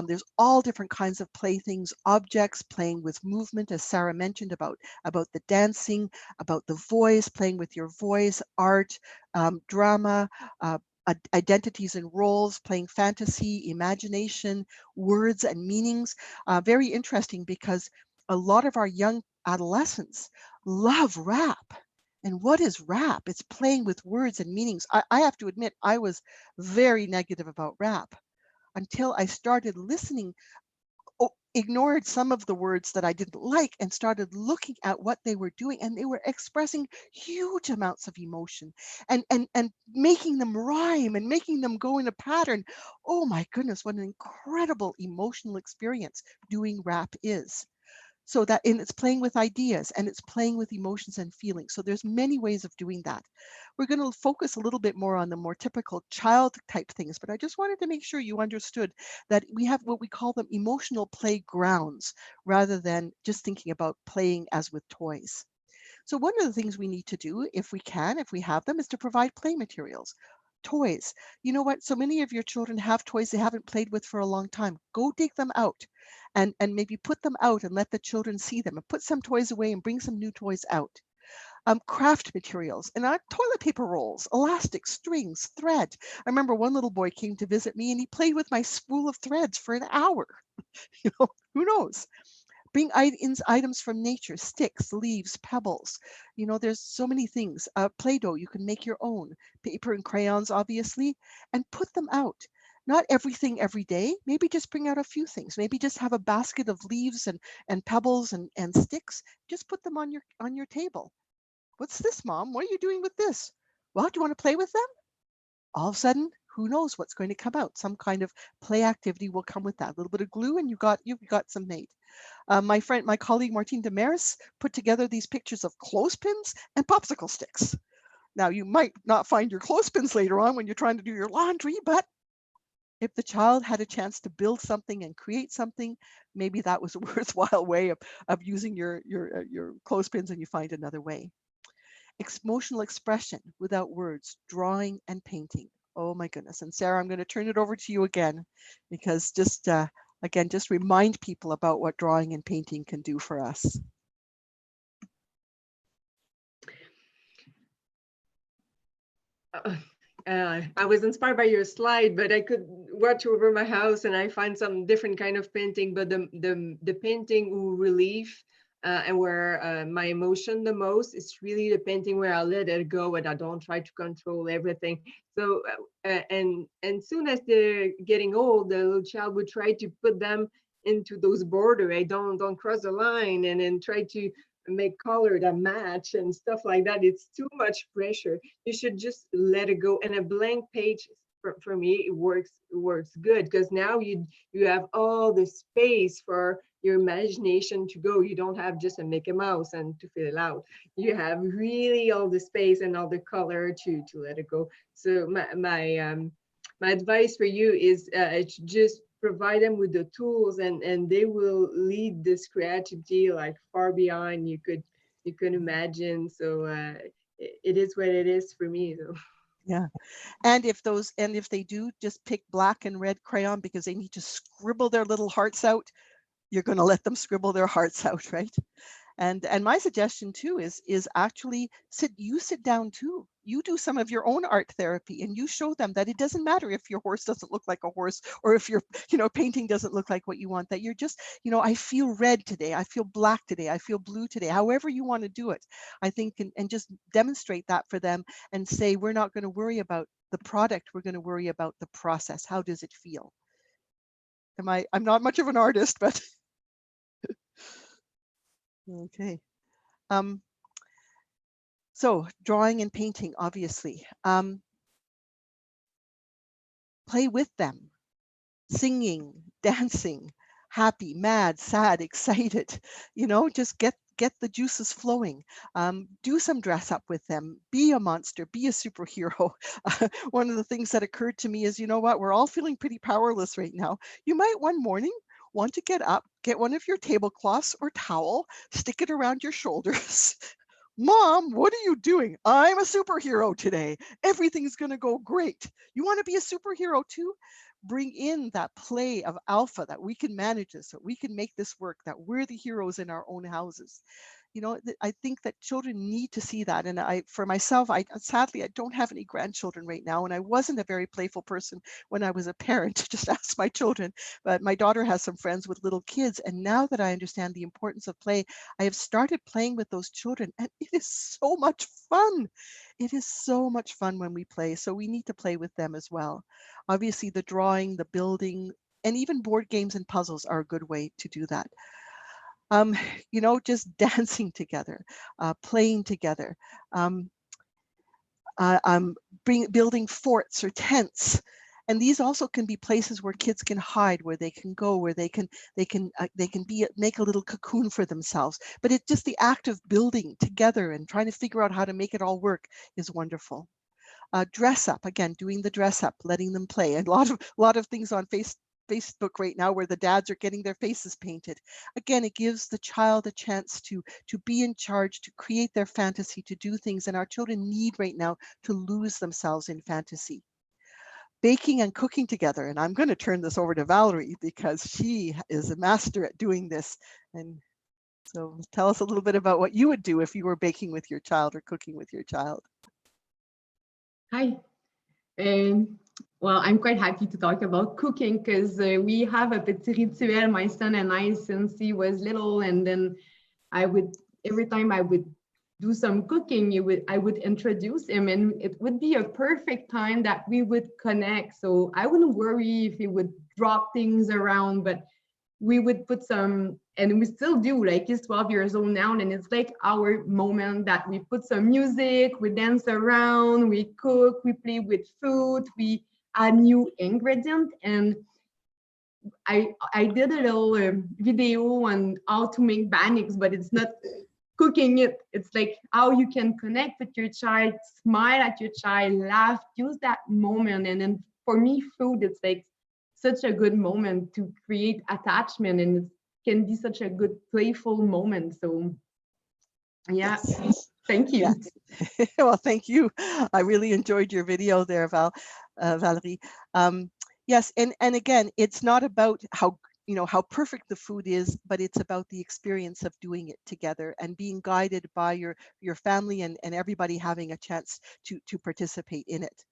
There's all different kinds of playthings, objects, playing with movement, as Sarah mentioned about the dancing, about the voice, playing with your voice, art, drama, identities and roles, playing fantasy, imagination, words and meanings. Very interesting, because a lot of our young adolescents love rap. And what is rap? It's playing with words and meanings. I have to admit, I was very negative about rap until I started listening ignored some of the words that I didn't like and started looking at what they were doing, and they were expressing huge amounts of emotion and making them rhyme and making them go in a pattern. Oh my goodness, what an incredible emotional experience doing rap is. So that, and it's playing with ideas and it's playing with emotions and feelings. So there's many ways of doing that. We're going to focus a little bit more on the more typical child type things, but I just wanted to make sure you understood that we have what we call them emotional playgrounds, rather than just thinking about playing as with toys. So one of the things we need to do, if we can, if we have them, is to provide play materials. Toys. You know what? So many of your children have toys they haven't played with for a long time. Go dig them out and maybe put them out and let the children see them, and put some toys away and bring some new toys out. Craft materials and toilet paper rolls, elastic, strings, thread. I remember one little boy came to visit me and he played with my spool of threads for an hour. Who knows? Bring items from nature, sticks, leaves, pebbles. There's so many things. Play-Doh, you can make your own. Paper and crayons, obviously, and put them out. Not everything every day. Maybe just bring out a few things. Maybe just have a basket of leaves and pebbles and sticks. Just put them on your table. What's this, Mom? What are you doing with this? Well, do you want to play with them? All of a sudden, who knows what's going to come out? Some kind of play activity will come with that. A little bit of glue and you've got some made. My colleague Martine Demaris put together these pictures of clothespins and popsicle sticks. Now, you might not find your clothespins later on when you're trying to do your laundry, but if the child had a chance to build something and create something, maybe that was a worthwhile way of using your clothespins, and you find another way. Emotional expression without words, drawing and painting. Oh my goodness. And Sarah, I'm going to turn it over to you again, because just remind people about what drawing and painting can do for us. I was inspired by your slide, but I could watch over my house and I find some different kind of painting, but the painting who relief and where my emotion the most is really the painting where I let it go and I don't try to control everything. So and soon as they're getting old, the little child would try to put them into those borders. I don't cross the line, and then try to make color that match and stuff like that. It's too much pressure. You should just let it go. And a blank page for me, it works good, because now you have all the space for your imagination to go. You don't have just a Mickey Mouse and to fill it out. You have really all the space and all the color to let it go. So my advice for you is just provide them with the tools, and they will lead this creativity like far beyond you could imagine. So it is what it is for me, though. Yeah. And if they do just pick black and red crayon because they need to scribble their little hearts out, you're going to let them scribble their hearts out, right? And my suggestion too is actually sit down too. You do some of your own art therapy and you show them that it doesn't matter if your horse doesn't look like a horse, or if your painting doesn't look like what you want, that you're just, I feel red today, I feel black today, I feel blue today, however you want to do it. I think, and just demonstrate that for them and say, we're not going to worry about the product, we're going to worry about the process. How does it feel? I'm not much of an artist, but okay. So drawing and painting, obviously. Play with them. Singing, dancing, happy, mad, sad, excited. Just get the juices flowing. Do some dress up with them. Be a monster. Be a superhero. One of the things that occurred to me is, you know what? We're all feeling pretty powerless right now. You might one morning want to get up, get one of your tablecloths or towel, stick it around your shoulders. Mom, what are you doing? I'm a superhero today. Everything's going to go great. You want to be a superhero too? Bring in that play of alpha, that we can manage this, that we can make this work, that we're the heroes in our own houses. I think that children need to see that. And for myself, sadly, I don't have any grandchildren right now. And I wasn't a very playful person when I was a parent, just ask my children. But my daughter has some friends with little kids. And now that I understand the importance of play, I have started playing with those children. And it is so much fun. It is so much fun when we play. So we need to play with them as well. Obviously, the drawing, the building, and even board games and puzzles are a good way to do that. You know, just dancing together, playing together, building forts or tents. And these also can be places where kids can hide, where they can go, where they can make a little cocoon for themselves. But it's just the act of building together and trying to figure out how to make it all work is wonderful. Dress up, again, doing the dress up, letting them play. A lot of things on Facebook right now where the dads are getting their faces painted. Again, it gives the child a chance to be in charge, to create their fantasy, to do things. And our children need right now to lose themselves in fantasy. Baking and cooking together. And I'm going to turn this over to Valerie because she is a master at doing this. And so tell us a little bit about what you would do if you were baking with your child or cooking with your child. Hi. Well, I'm quite happy to talk about cooking because we have a petit rituel, my son and I, since he was little. And then every time I would do some cooking, I would introduce him, and it would be a perfect time that we would connect. So I wouldn't worry if he would drop things around, but we would put some, and we still do, like he's 12 years old now, and it's like our moment that we put some music, we dance around, we cook, we play with food, we add new ingredients. And I did a little video on how to make bannocks, but it's not cooking it. It's like how you can connect with your child, smile at your child, laugh, use that moment. And then for me, food, it's like such a good moment to create attachment, and it can be such a good playful moment. So yeah, yes. Thank you. Yes. Well, thank you. I really enjoyed your video there, Valerie. Yes, and again, it's not about how perfect the food is, but it's about the experience of doing it together and being guided by your family and everybody having a chance to participate in it.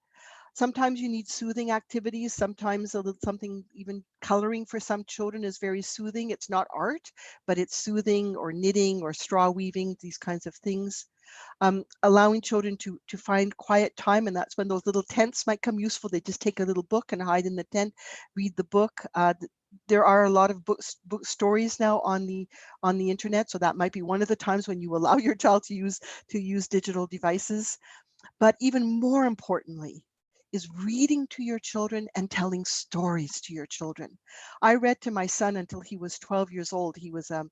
Sometimes you need soothing activities. Sometimes something, even coloring for some children is very soothing. It's not art, but it's soothing, or knitting or straw weaving, these kinds of things. Allowing children to find quiet time, and that's when those little tents might come useful. They just take a little book and hide in the tent, read the book. There are a lot of book stories now on the internet, so that might be one of the times when you allow your child to use digital devices. But even more importantly is reading to your children and telling stories to your children. I read to my son until he was 12 years old. He was a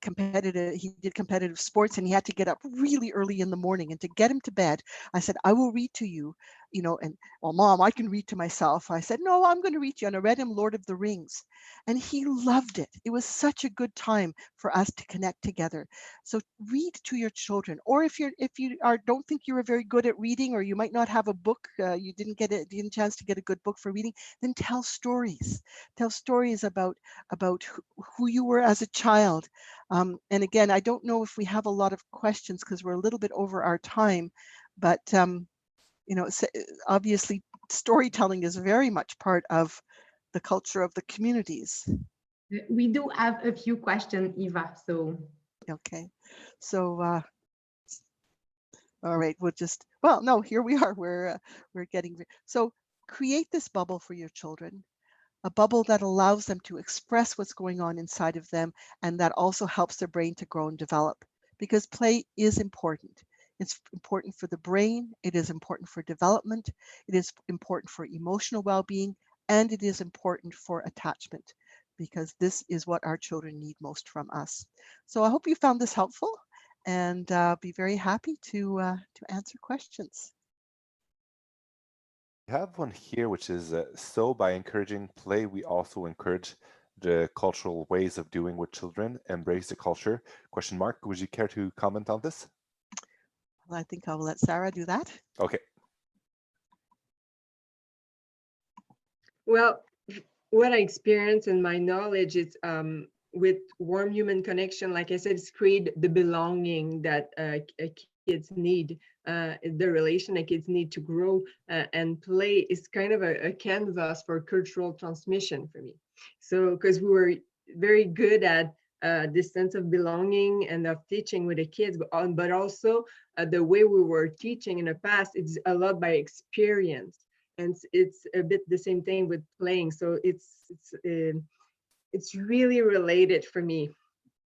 competitive, he did competitive sports, and he had to get up really early in the morning. And to get him to bed, I said, I will read to you, and well, Mom, I can read to myself. I said, no, I'm going to read to you. And I read him Lord of the Rings, and he loved it. It was such a good time for us to connect together. So read to your children. Or if you don't think you're very good at reading, or you might not have a book, you didn't get a chance to get a good book for reading, then tell stories. Tell stories about who you were as a child. And again, I don't know if we have a lot of questions because we're a little bit over our time, but obviously storytelling is very much part of the culture of the communities. We do have a few questions, Eva, so. Okay, so all right, no, here we are, we're getting, so create this bubble for your children, a bubble that allows them to express what's going on inside of them, and that also helps their brain to grow and develop, because play is important. It's important for the brain, it is important for development, it is important for emotional well-being, and it is important for attachment, because this is what our children need most from us. So I hope you found this helpful, and be very happy to answer questions. We have one here, which is so by encouraging play, we also encourage the cultural ways of doing with children, embrace the culture, ? Would you care to comment on this? Well, I think I will let Sarah do that. Okay. Well, what I experience and my knowledge is with warm human connection, like I said, it's create the belonging that kids need, the relation that kids need to grow, and play is kind of a canvas for cultural transmission for me. So, because we were very good at this sense of belonging and of teaching with the kids, but also the way we were teaching in the past, it's a lot by experience. and it's a bit the same thing with playing. So it's really related for me.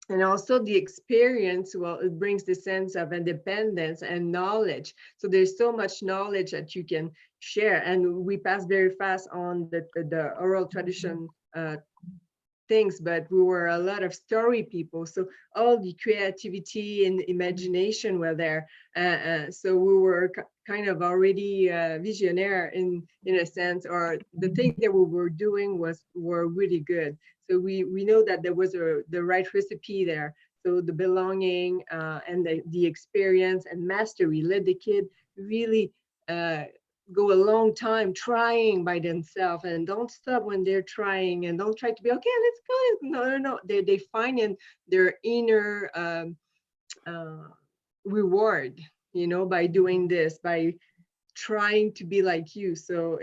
And also the experience, well, it brings the sense of independence and knowledge. So there's so much knowledge that you can share. And we pass very fast on the oral tradition things, but we were a lot of story people. So all the creativity and imagination were there. So we were kind of already visionaire in a sense, or the thing that we were doing were really good. So we know that there was the right recipe there. So the belonging and the experience and mastery let the kid really go a long time trying by themselves, and don't stop when they're trying, and don't try to be okay, let's go. No. They find in their inner reward, by doing this, by trying to be like you. So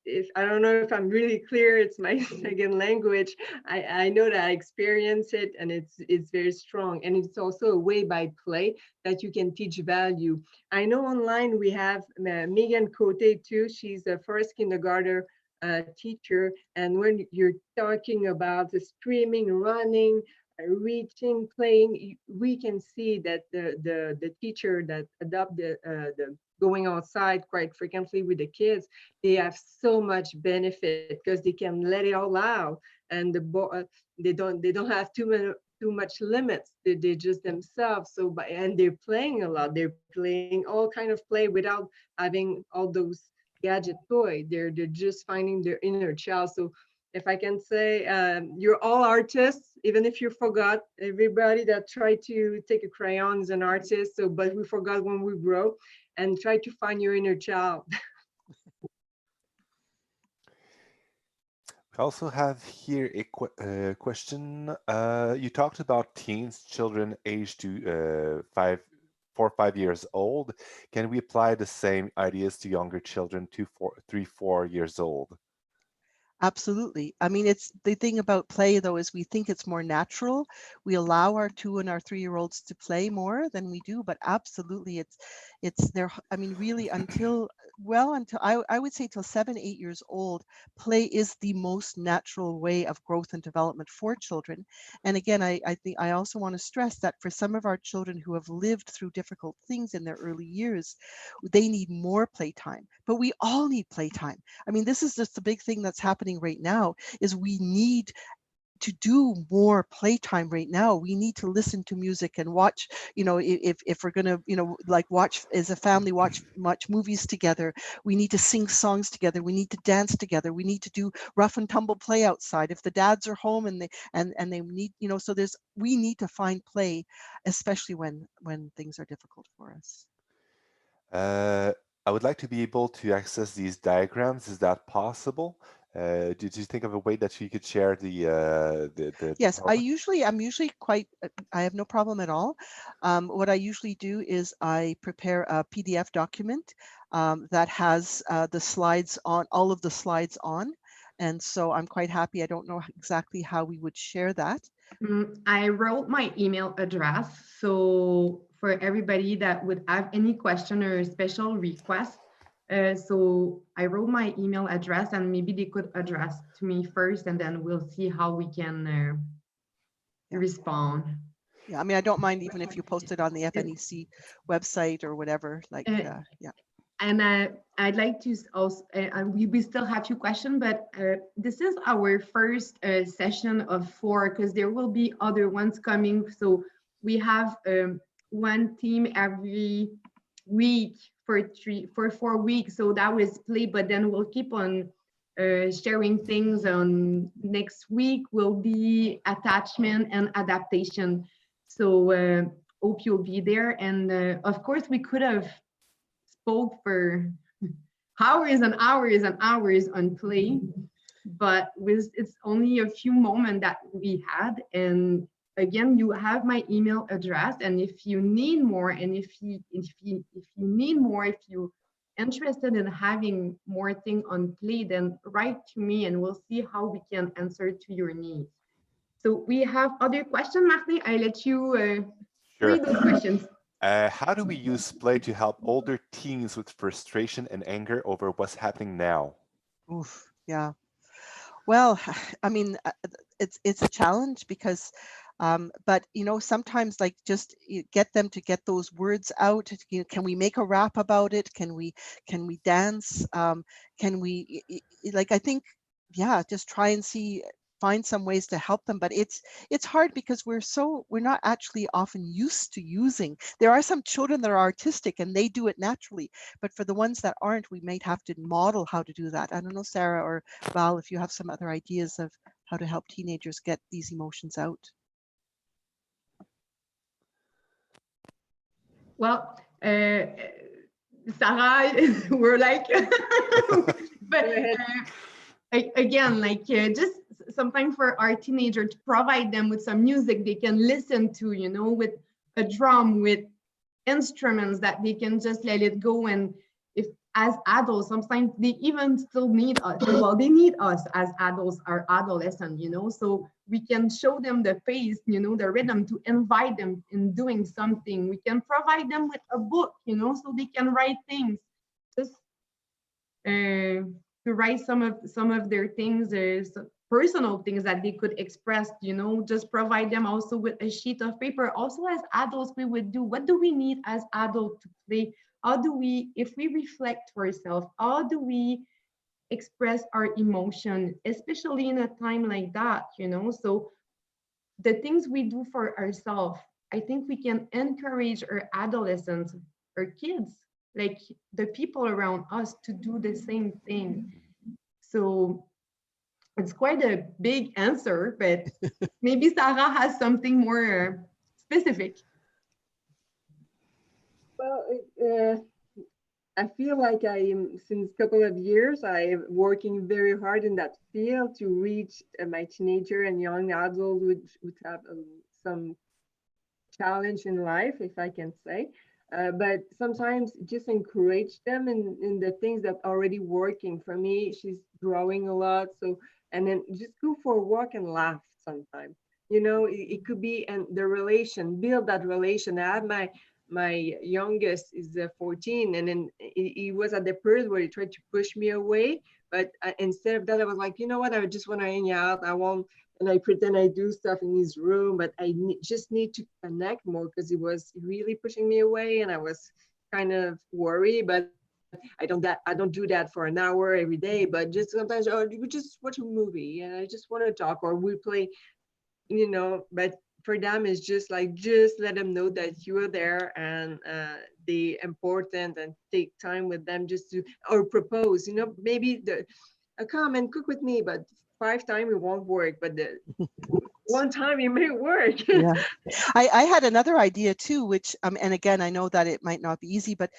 if I don't know if I'm really clear, it's my second language. I know that I experience it, and it's very strong. And it's also a way by play that you can teach value. I know online we have Megan Cote too. She's a first kindergarten teacher. And when you're talking about the screaming, running, reaching, playing, we can see that the teacher that adopt the going outside quite frequently with the kids, they have so much benefit because they can let it all out, and they don't have too much limits. They're just themselves. So and they're playing a lot. They're playing all kind of play without having all those gadget toys. They're just finding their inner child. So if I can say, you're all artists, even if you forgot. Everybody that tried to take a crayon is an artist. So, but we forgot when we grow, and try to find your inner child. We also have here a question. You talked about teens, children aged to 4 or 5 years old. Can we apply the same ideas to younger children, 3, 4 years old? Absolutely. I mean, it's the thing about play, though, is we think it's more natural. We allow our 2 and our 3-year-olds to play more than we do, but absolutely, it's there. I mean, really, until I would say till 7, 8 years old, play is the most natural way of growth and development for children. And again, I think I also want to stress that for some of our children who have lived through difficult things in their early years, they need more playtime. But we all need playtime. I mean, this is just the big thing that's happening right now, is we need to do more playtime right now. We need to listen to music and watch, if we're going to, like watch as a family, watch movies together. We need to sing songs together. We need to dance together. We need to do rough and tumble play outside. If the dads are home and they need, so we need to find play, especially when things are difficult for us. I would like to be able to access these diagrams. Is that possible? Did you think of a way that you could share the Yes, PowerPoint? I'm usually quite, I have no problem at all. What I usually do is I prepare a PDF document that has the slides on, all of the slides on. And so I'm quite happy. I don't know exactly how we would share that. I wrote my email address. So for everybody that would have any question or special request, so I wrote my email address, and maybe they could address to me first, and then we'll see how we can respond. Yeah, I mean, I don't mind even if you post it on the FNEC website or whatever, like, yeah. And I'd like to also, we still have 2 questions, but this is our first session of 4, because there will be other ones coming. So we have one team every week for 4 weeks. So that was play, but then we'll keep on sharing things. On next week will be attachment and adaptation. So hope you'll be there. And of course, we could have spoke for hours and hours and hours on play, but it's only a few moments that we had. And again, you have my email address, and if you need more, and if you're interested in having more things on play, then write to me and we'll see how we can answer to your needs. So we have other questions, Martin. I let you read those questions. How do we use play to help older teens with frustration and anger over what's happening now? Oof, yeah. Well, I mean, it's a challenge because, but you know, sometimes like just get them to get those words out. You know, can we make a rap about it? Can we dance? Can we like I think, yeah, just try and find some ways to help them, but it's hard because we're not actually often used to using. There are some children that are artistic and they do it naturally, but for the ones that aren't, we might have to model how to do that. I don't know, Sarah or Val, if you have some other ideas of how to help teenagers get these emotions out. Well, Sarah, we're like, but again, like just sometimes for our teenager to provide them with some music they can listen to, you know, with a drum, with instruments that they can just let it go. And if as adults, sometimes they even still need us. Well, they need us as adults, our adolescent, you know, so we can show them the pace, you know, the rhythm to invite them in doing something. We can provide them with a book, you know, so they can write things. Just to write some of their things, personal things that they could express, you know, just provide them also with a sheet of paper. Also as adults, we would do, what do we need as adults to play? How do we, if we reflect to ourselves, how do we express our emotion, especially in a time like that, you know? So the things we do for ourselves, I think we can encourage our adolescents, our kids, like the people around us, to do the same thing. So it's quite a big answer, but maybe Sarah has something more specific. Well, I feel like since a couple of years, I'm working very hard in that field to reach my teenager and young adults would have some challenge in life, if I can say. But sometimes just encourage them in the things that are already working. For me, she's drawing a lot. So, and then just go for a walk and laugh sometimes. You know, it could be, and the relation, build that relation. I have my youngest is 14, and then he was at the period where he tried to push me away. But instead of that, I was like, you know what? I just want to hang out. I won't. And I pretend I do stuff in his room, but I just need to connect more because he was really pushing me away, and I was kind of worried. But I don't do that for an hour every day. But just sometimes, we just watch a movie, and I just want to talk, or we play, you know. But for them, it's just like just let them know that you are there and they important, and take time with them just to or propose. You know, maybe come and cook with me, but 5 times it won't work, but the one time it may work. Yeah, I had another idea too, which and again, I know that it might not be easy, but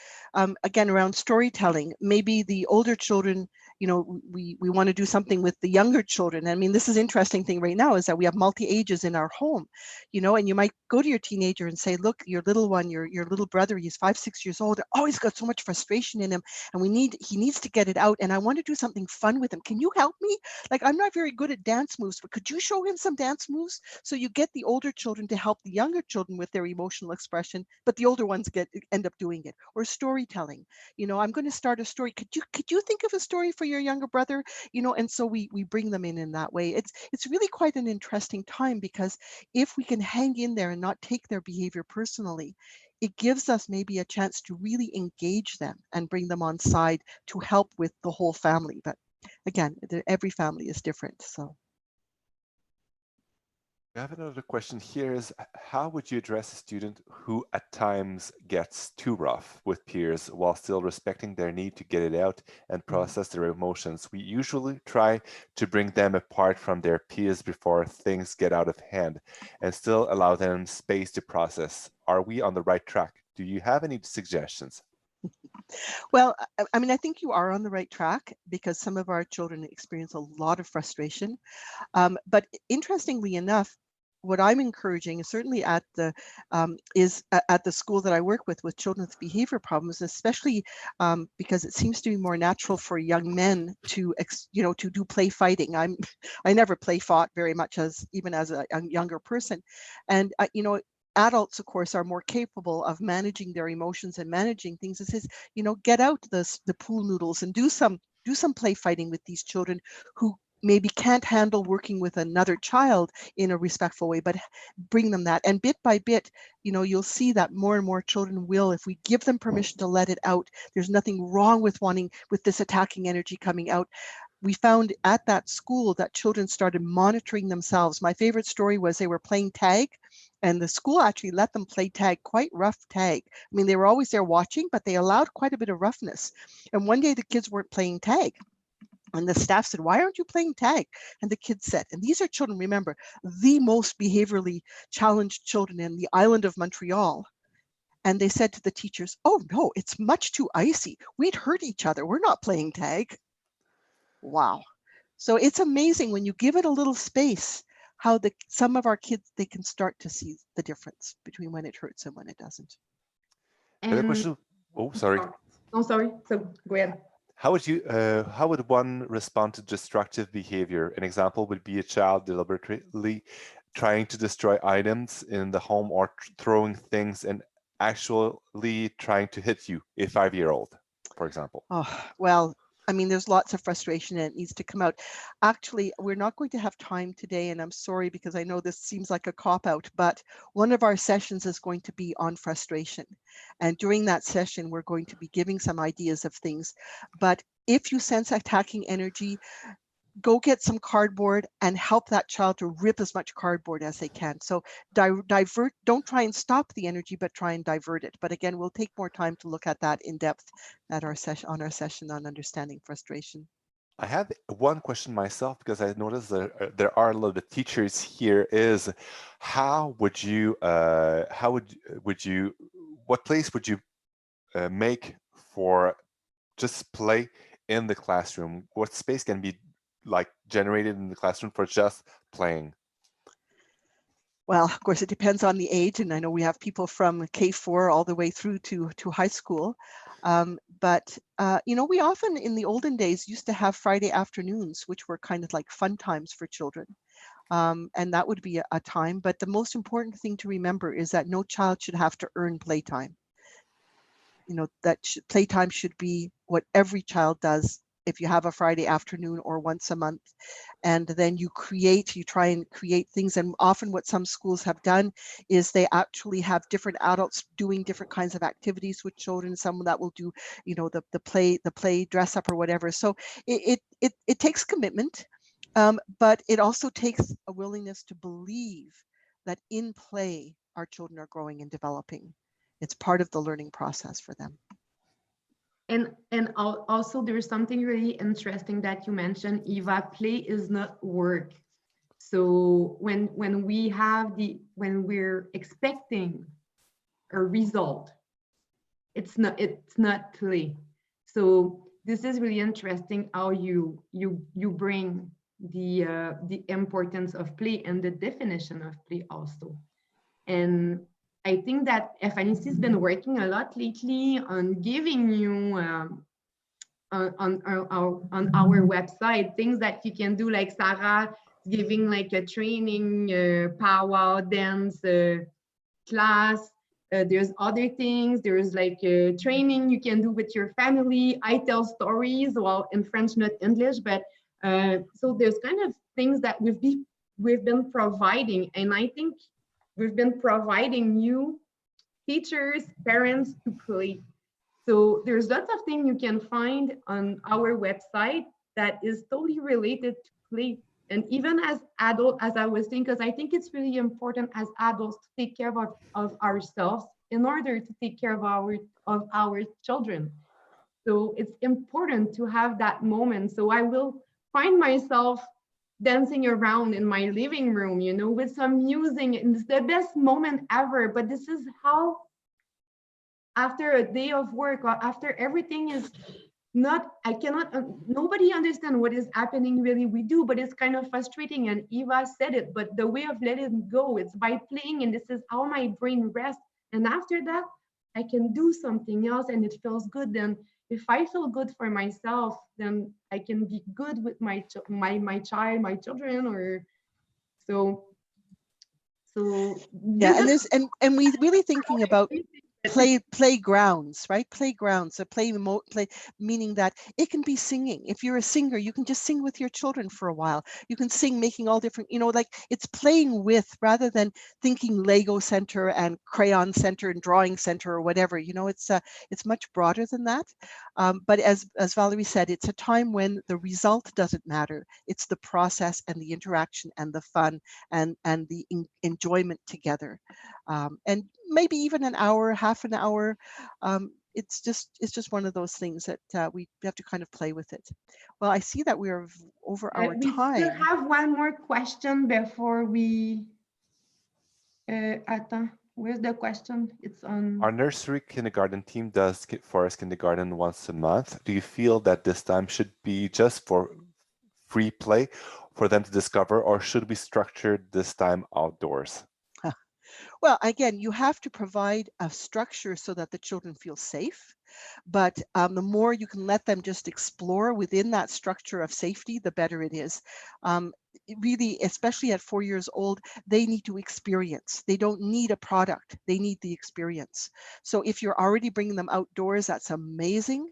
again, around storytelling, maybe the older children, you know, we want to do something with the younger children. I mean, this is interesting thing right now is that we have multi-ages in our home, you know, and you might go to your teenager and say, look, your little one, your little brother, he's 5, 6 years old, always got so much frustration in him, and he needs to get it out, and I want to do something fun with him. Can you help me? Like, I'm not very good at dance moves, but could you show him some dance moves? So you get the older children to help the younger children with their emotional expression, but the older ones end up doing it. Or storytelling, you know, I'm going to start a story. Could you think of a story for your younger brother? You know, and so we bring them in that way. It's really quite an interesting time, because if we can hang in there and not take their behavior personally, it gives us maybe a chance to really engage them and bring them on side to help with the whole family. But again, every family is different, so. I have another question here is, how would you address a student who at times gets too rough with peers while still respecting their need to get it out and process their emotions? We usually try to bring them apart from their peers before things get out of hand and still allow them space to process. Are we on the right track? Do you have any suggestions? Well, I mean, I think you are on the right track, because some of our children experience a lot of frustration. But interestingly enough, what I'm encouraging, certainly at the at the school that I work with children with behavior problems, especially because it seems to be more natural for young men to to do play fighting. I never play fought very much, even as a younger person, and adults, of course, are more capable of managing their emotions and managing things. It says, you know, get out the pool noodles and do some play fighting with these children who maybe can't handle working with another child in a respectful way, but bring them that. And bit by bit, you know, you'll see that more and more children will, if we give them permission to let it out. There's nothing wrong with this attacking energy coming out. We found at that school that children started monitoring themselves. My favorite story was they were playing tag, and the school actually let them play tag, quite rough tag. I mean, they were always there watching, but they allowed quite a bit of roughness. And one day the kids weren't playing tag. And the staff said, why aren't you playing tag? And the kids said, and these are children, remember, the most behaviorally challenged children in the island of Montreal. And they said to the teachers, oh no, it's much too icy. We'd hurt each other. We're not playing tag. Wow. So it's amazing when you give it a little space, how some of our kids, they can start to see the difference between when it hurts and when it doesn't. Another question. Oh, sorry. Oh, sorry. So go ahead. How would one respond to destructive behavior? An example would be a child deliberately trying to destroy items in the home or throwing things and actually trying to hit you, a 5-year-old, for example. Oh, well, I mean, there's lots of frustration and it needs to come out. Actually, we're not going to have time today, and I'm sorry because I know this seems like a cop-out, but one of our sessions is going to be on frustration. And during that session, we're going to be giving some ideas of things. But if you sense attacking energy, go get some cardboard and help that child to rip as much cardboard as they can. So divert, don't try and stop the energy, but try and divert it. But again, we'll take more time to look at that in depth at our session on understanding frustration. I have one question myself because I noticed that there are a lot of teachers here. Is what place would you make for just play in the classroom? What space can be like generated in the classroom for just playing? Well, of course, it depends on the age, and I know we have people from K4 all the way through to high school. But you know, we often in the olden days used to have Friday afternoons, which were kind of like fun times for children. And that would be a time. But the most important thing to remember is that no child should have to earn playtime. You know, that playtime should be what every child does. If you have a Friday afternoon or once a month, and then you try and create things. And often what some schools have done is they actually have different adults doing different kinds of activities with children. Some that will do, you know, the play dress up or whatever. So it takes commitment, but it also takes a willingness to believe that in play, our children are growing and developing. It's part of the learning process for them. And also there's something really interesting that you mentioned, Eva. Play is not work. So when we're expecting a result, it's not play. So this is really interesting how you bring the importance of play and the definition of play also. And I think that FNEC has been working a lot lately on giving you on our website things that you can do, like Sarah giving like a training, powwow dance class. There's other things. There's like a training you can do with your family. I tell stories, well, in French, not English, but so there's kind of things that we've been providing, and I think we've been providing you, teachers, parents, to play. So there's lots of things you can find on our website that is totally related to play. And even as adults, as I was saying, because I think it's really important as adults to take care of ourselves in order to take care of our children. So it's important to have that moment. So I will find myself dancing around in my living room, you know, with some music, and it's the best moment ever. But this is how, after a day of work, or after everything is not, I cannot, nobody understand what is happening really. We do, but it's kind of frustrating. And Eva said it, but the way of letting go, it's by playing, and this is how my brain rests. And after that, I can do something else, and it feels good. Then if I feel good for myself, then I can be good with my children, or so So Yeah, this and is there's and we really thinking about playgrounds, right? Playgrounds, so play, meaning that it can be singing. If you're a singer, you can just sing with your children for a while. You can sing, making all different, you know, like it's playing with, rather than thinking Lego center and crayon center and drawing center or whatever. You know, it's much broader than that. But as Valerie said, it's a time when the result doesn't matter. It's the process and the interaction and the fun and the enjoyment together. And maybe even an hour, half an hour. It's just one of those things that we have to kind of play with it. Well, I see that we're over our we time. still have one more question before we. Attends, where's the question? It's on. Our nursery kindergarten team does forest kindergarten once a month. Do you feel that this time should be just for free play for them to discover, or should we structure this time outdoors? Well, again, you have to provide a structure so that the children feel safe. But the more you can let them just explore within that structure of safety, the better it is. Really, especially at 4 years old, they need to experience. They don't need a product. They need the experience. So if you're already bringing them outdoors, that's amazing.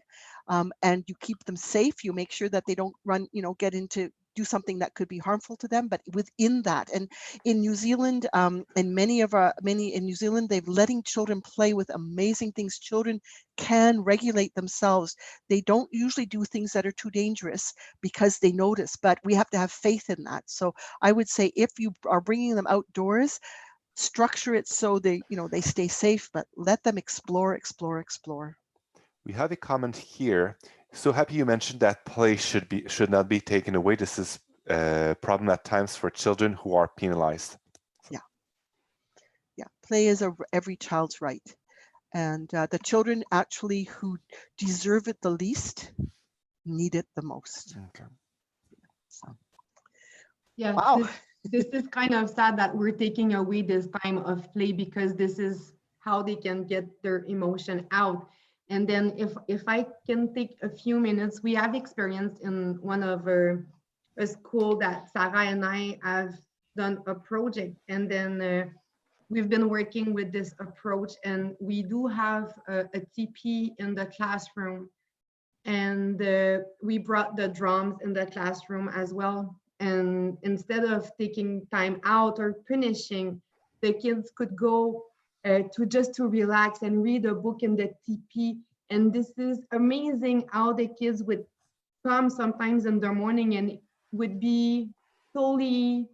And you keep them safe. You make sure that they don't run, you know, get into do something that could be harmful to them, but within that. And in New Zealand, and many in New Zealand, they've letting children play with amazing things. Children can regulate themselves. They don't usually do things that are too dangerous because they notice, but we have to have faith in that. So I would say if you are bringing them outdoors, structure it so they, you know, they stay safe, but let them explore. We have a comment here. So happy you mentioned that play should not be taken away. This is a problem at times for children who are penalized. Yeah, play is every child's right. And the children actually who deserve it the least need it the most. Okay. So. Yeah, wow. This is kind of sad that we're taking away this time of play, because this is how they can get their emotion out. And then if I can take a few minutes, we have experienced in one of a school that Sarah and I have done a project, and then we've been working with this approach, and we do have a TP in the classroom, and we brought the drums in the classroom as well. And instead of taking time out or punishing, the kids could go to relax and read a book in the TP. And this is amazing how the kids would come sometimes in the morning and would be totally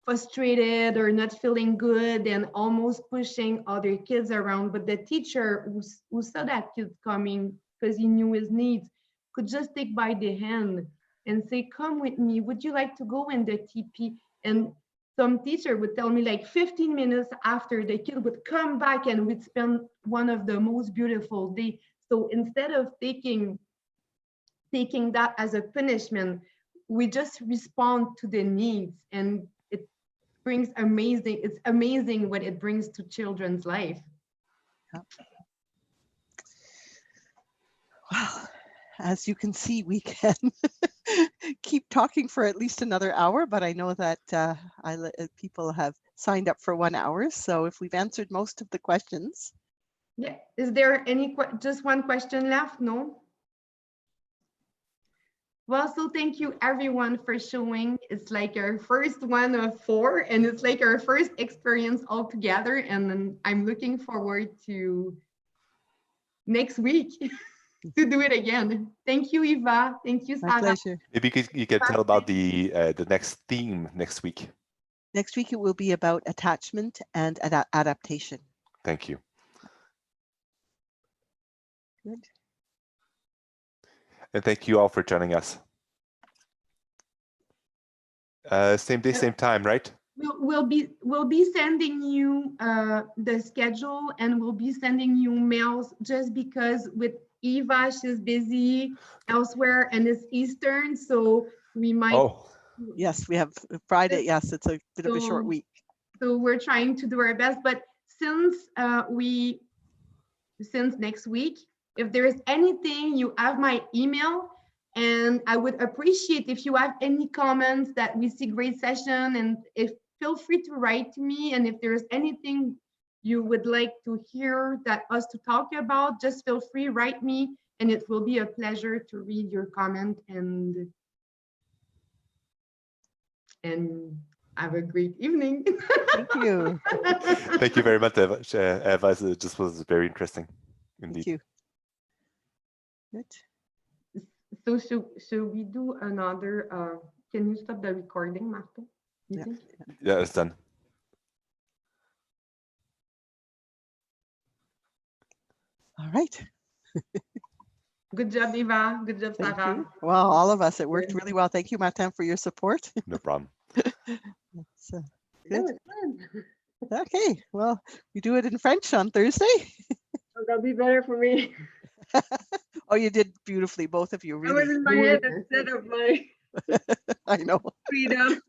frustrated or not feeling good and almost pushing other kids around. But the teacher who saw that kid coming because he knew his needs could just take by the hand and say, come with me, would you like to go in the TP? And some teacher would tell me like 15 minutes after, the kid would come back and we'd spend one of the most beautiful days. So instead of taking that as a punishment, we just respond to the needs, and it brings it's amazing what it brings to children's life. Well, as you can see, we can keep talking for at least another hour, but I know that people have signed up for 1 hour. So if we've answered most of the questions. Yeah, is there just one question left? No? Well, so thank you everyone for showing. It's like our first one of 4, and it's like our first experience all together. And then I'm looking forward to next week to do it again. Thank you, Eva. Thank you, Sarah. My pleasure. Maybe you can tell about the next theme next week. Next week, it will be about attachment and adaptation. Thank you. Good. And thank you all for joining us. Same day, same time, right? We'll be sending you the schedule, and we'll be sending you mails, just because with Eva, she's busy elsewhere and it's Eastern, so we might. Oh, yes, we have Friday. Yes, it's a bit of a short week. So we're trying to do our best, but since next week, if there is anything, you have my email, and I would appreciate if you have any comments that we see great session, and if feel free to write to me. And if there's anything you would like to hear that us to talk about, just feel free, write me, and it will be a pleasure to read your comment and have a great evening. Thank you. Thank you very much, Eva. Eva, it just was very interesting indeed. Thank you. Good. So should we do another, can you stop the recording, Martin? You Yeah. think? Yeah, it's done. All right. Good job, Eva. Good job, Thank Sarah. you. Well, all of us, it worked really well. Thank you, Martin, for your support. No problem. So, good. Good. Okay. Well, we do it in French on Thursday. Oh, that'll be better for me. Oh, you did beautifully, both of you. I was Really. in my head instead of my I know. freedom.